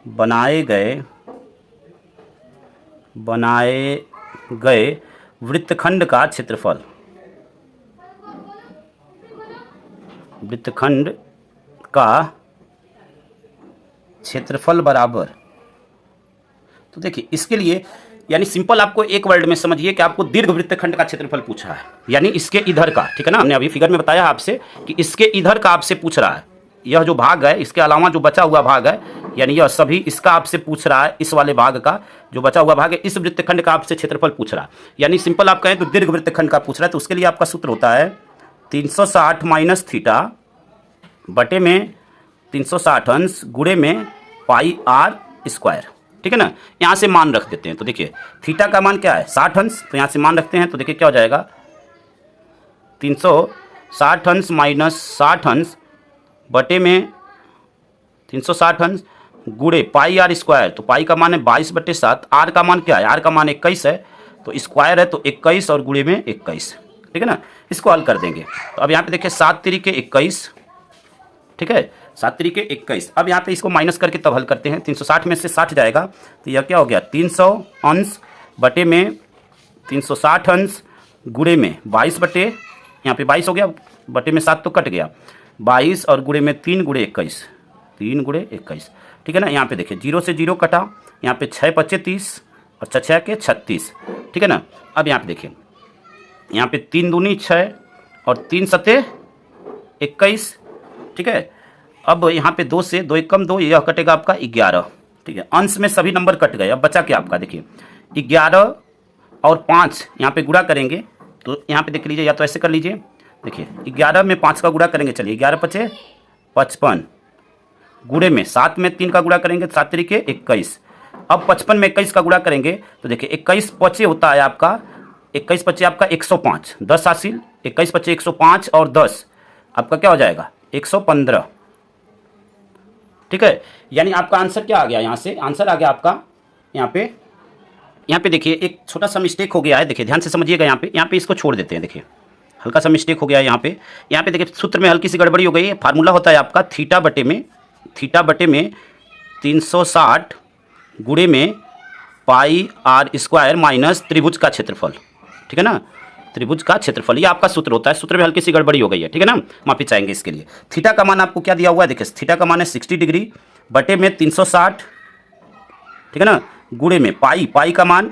बनाए गए वृत्तखंड का क्षेत्रफल, बराबर। तो देखिए इसके लिए, यानी सिंपल आपको एक वर्ड में समझिए कि आपको दीर्घ वृत्तखंड का क्षेत्रफल पूछा है, यानी इसके इधर का, ठीक है ना। हमने अभी फिगर में बताया आपसे कि इसके इधर का आपसे पूछ रहा है, यह जो भाग है इसके अलावा जो बचा हुआ भाग है, यानी यह सभी इसका आपसे पूछ रहा है, इस वाले भाग का जो बचा हुआ भाग है, इस वृत्तखंड का आपसे क्षेत्रफल पूछ रहा है। यानी सिंपल आप कहें तो दीर्घ वृत्तखंड का पूछ रहा है, तो उसके लिए आपका सूत्र होता है 360 माइनस थीटा बटे में 360 अंश गुणे में पाई आर स्क्वायर, ठीक है ना। यहाँ से मान रख देते हैं, तो देखिए थीटा का मान क्या है 60 अंश, तो यहाँ से मान रखते हैं, तो देखिए क्या हो जाएगा 360 अंश माइनस 60 अंश बटे में 360 अंश गुणे पाई आर स्क्वायर, तो पाई का मान है 22/7, आर का मान क्या है, आर का मान 21 है, तो स्क्वायर है तो 21 और गुणे में 21, ठीक है ना। इसको हल कर देंगे, तो अब यहाँ पे देखिए 7 तिरिके 21, ठीक है, 7 तिरिके 21। अब यहाँ पे इसको माइनस करके तब हल करते हैं, 360 में से 60 जाएगा, तो यह क्या हो गया 300 अंश बटे में 360 अंश गुणे में 22 बटे, यहाँ पे 22 हो गया, बटे में 7 तो कट गया, 22 और गुणे में 3 गुणे 21, 3 गुणे 21, ठीक है ना। यहाँ पे देखिए 0 से 0 कटा, यहाँ पे 6 पच्चे 30 और 6 6 के 36, ठीक है ना। अब यहाँ पे देखिए, यहाँ पे 3 दूनी 6 और 3 सते 21, ठीक है। अब यहाँ पे 2 से 2 कम 2, यह कटेगा आपका 11, ठीक है। अंश में सभी नंबर कट गए, अब बचा क्या आपका, देखिए 11 और 5 यहाँ पे गुणा करेंगे, तो यहाँ पे देख लीजिए, या तो ऐसे कर लीजिए, देखिए 11 में 5 का गुणा करेंगे, चलिए 11 पचे 55 गुणे में 7 में 3 का गुणा करेंगे, 7 तिरिके 21। अब 55 में 21 का गुणा करेंगे, तो देखिए 21 पचे होता है आपका, 21 पचे आपका 105, 10 हासिल, 21 पचे 105 और 10 आपका क्या हो जाएगा 115, ठीक है। यानी आपका आंसर क्या आ गया, यहाँ से आंसर आ गया आपका, यहाँ पे देखिए एक छोटा सा मिस्टेक हो गया है, देखिए ध्यान से समझिएगा। यहाँ पे इसको छोड़ देते हैं, देखिए हल्का सा मिस्टेक हो गया है यहाँ पे देखिए सूत्र में हल्की सी गड़बड़ी हो गई है। फार्मूला होता है आपका थीटा बटे में 360 गुणे में पाई आर स्क्वायर माइनस त्रिभुज का क्षेत्रफल, ठीक है ना, त्रिभुज का क्षेत्रफल, ये आपका सूत्र होता है। सूत्र में हल्की सी गड़बड़ी हो गई है, ठीक है ना, माफी चाहेंगे इसके लिए। थीटा का मान आपको क्या दिया हुआ है, देखिए थीटा का मान है 60 डिग्री बटे में 360, ठीक है ना, गुणे में पाई का मान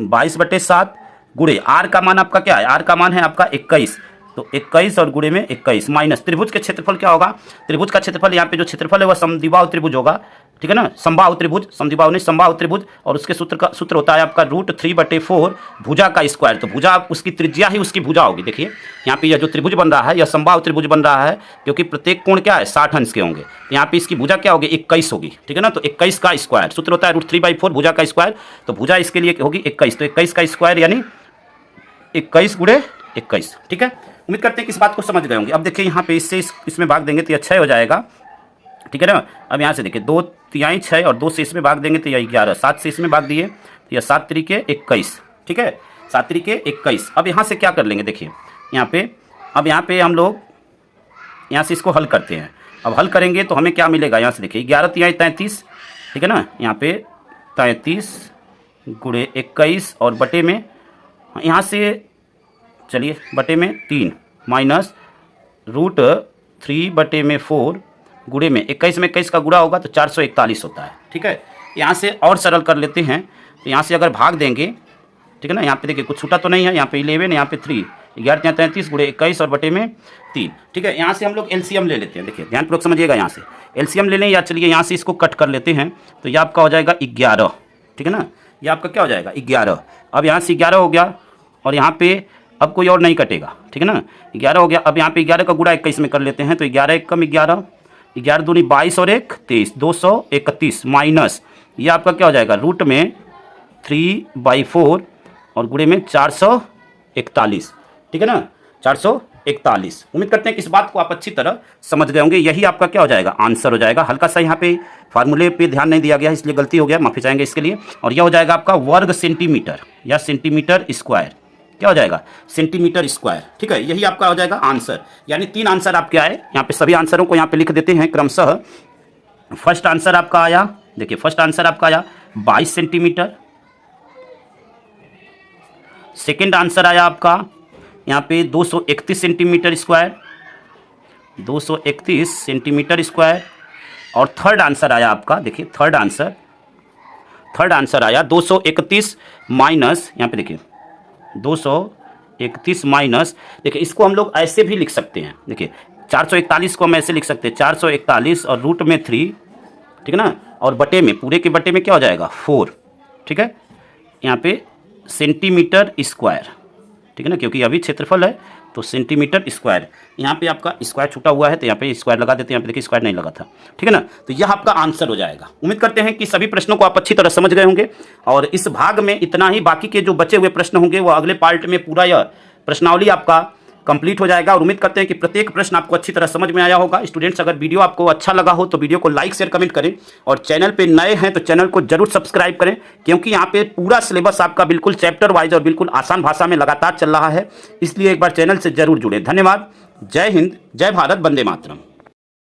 22/7 गुणे आर का मान आपका क्या है, आर का मान है आपका 21, तो 21 और गुणे में 21 माइनस त्रिभुज के क्षेत्रफल क्या होगा, त्रिभुज का क्षेत्रफल यहाँ पे जो क्षेत्रफल है वह समद्विबाहु त्रिभुज होगा, ठीक है ना, समबाहु त्रिभुज, समद्विबाहु नहीं समबाहु त्रिभुज, और उसके सूत्र होता है आपका √3/4 भुजा का स्क्वायर। तो भुजा उसकी त्रिज्या ही उसकी भुजा होगी। देखिए यहाँ पे यह जो त्रिभुज बन रहा है यह समबाहु त्रिभुज बन रहा है, क्योंकि प्रत्येक कोण क्या है 60 अंश के होंगे, तो यहाँ पे इसकी भुजा क्या होगी 21 होगी, ठीक है ना। तो 21 का स्क्वायर, सूत्र होता है √3/4 भुजा का स्क्वायर, तो भुजा इसके लिए होगी 21, तो 21 का स्क्वायर यानी 21 गुणे 21, ठीक है। उम्मीद करते हैं कि इस बात को समझ गए होंगे। अब देखिए यहाँ पे इससे इसमें भाग देंगे तो यह 6 हो जाएगा, ठीक है ना। अब यहाँ से देखिए 2 तिहाई 6 और 2 से इसमें भाग देंगे तो यह 11, 7 से इसमें भाग दिए तो यह 7 तिरिके 21, ठीक है, 7 तिरिके 21। अब यहाँ से क्या कर लेंगे, देखिए अब यहाँ पे हम लोग यहाँ से इसको हल करते हैं। अब हल करेंगे तो हमें क्या मिलेगा, यहाँ से देखिए 11 तिहाई 33, ठीक है ना, यहाँ पे 33 गुणे 21 और बटे में यहाँ से चलिए बटे में 3 माइनस √3/4 गुणे में 21 में 21 का गुणा होगा तो 441 होता है, ठीक है। यहाँ से और सरल कर लेते हैं, तो यहाँ से अगर भाग देंगे, ठीक है ना, यहाँ पे देखिए कुछ छूटा तो नहीं है, यहाँ पे 11, यहाँ पे 3, 11 33 गुणे 21 और बटे में 3, ठीक है। यहाँ से हम लोग एलसीएम ले लेते हैं, देखिए ध्यानपूर्वक समझिएगा, यहाँ से एलसीएम ले लें, या चलिए यहाँ से इसको कट कर लेते हैं, तो यह आपका हो जाएगा 11, ठीक है ना, यह आपका क्या हो जाएगा 11। अब यहाँ से 11 हो गया और यहाँ पे अब कोई और नहीं कटेगा, ठीक है ना, 11 हो गया। अब यहाँ पे 11 का गुणा 21 में कर लेते हैं, तो 11 1 कम 11, 11 दूनी 22 और 1 23, 231 माइनस ये आपका क्या हो जाएगा 3/4 और गुणे में 441, ठीक है ना, 441। उम्मीद करते हैं कि इस बात को आप अच्छी तरह समझ गए होंगे। यही आपका क्या हो जाएगा, आंसर हो जाएगा। हल्का सा यहाँ पे फार्मूले पे ध्यान नहीं दिया गया, इसलिए गलती हो गया, माफी चाहेंगे इसके लिए। और यह हो जाएगा आपका वर्ग सेंटीमीटर या सेंटीमीटर स्क्वायर, क्या हो जाएगा, सेंटीमीटर स्क्वायर, ठीक है। यही आपका हो जाएगा आंसर। यानी 3 आंसर आपके आए। यहाँ पे सभी आंसरों को यहाँ पे लिख देते हैं क्रमशः। फर्स्ट आंसर आपका आया, देखिए फर्स्ट आंसर आपका आया 22 सेंटीमीटर। सेकेंड आंसर आया आपका यहाँ पे 231 सेंटीमीटर स्क्वायर, 231 सेंटीमीटर स्क्वायर। और थर्ड आंसर आया आपका, देखिए थर्ड आंसर आया 231 माइनस, यहाँ पे देखिए 231 माइनस, देखिए इसको हम लोग ऐसे भी लिख सकते हैं। देखिए 441 को हम ऐसे लिख सकते हैं, 441 और रूट में 3, ठीक है ना, और बटे में, पूरे के बटे में क्या हो जाएगा 4, ठीक है। यहाँ पे सेंटीमीटर स्क्वायर, ठीक है ना, क्योंकि अभी क्षेत्रफल है तो सेंटीमीटर स्क्वायर। यहाँ पे आपका स्क्वायर छूटा हुआ है तो यहाँ पे स्क्वायर लगा देते हैं, यहाँ पे देखिए स्क्वायर नहीं लगा था, ठीक है ना। तो यह आपका आंसर हो जाएगा। उम्मीद करते हैं कि सभी प्रश्नों को आप अच्छी तरह समझ गए होंगे। और इस भाग में इतना ही, बाकी के जो बचे हुए प्रश्न होंगे वो अगले पार्ट में पूरा यह प्रश्नावली आपका कंप्लीट हो जाएगा। और उम्मीद करते हैं कि प्रत्येक प्रश्न आपको अच्छी तरह समझ में आया होगा। स्टूडेंट्स, अगर वीडियो आपको अच्छा लगा हो तो वीडियो को लाइक शेयर कमेंट करें, और चैनल पे नए हैं तो चैनल को जरूर सब्सक्राइब करें, क्योंकि यहाँ पे पूरा सिलेबस आपका बिल्कुल चैप्टर वाइज और बिल्कुल आसान भाषा में लगातार चल रहा है। इसलिए एक बार चैनल से जरूर जुड़ें। धन्यवाद। जय हिंद, जय भारत, वंदे मातरम।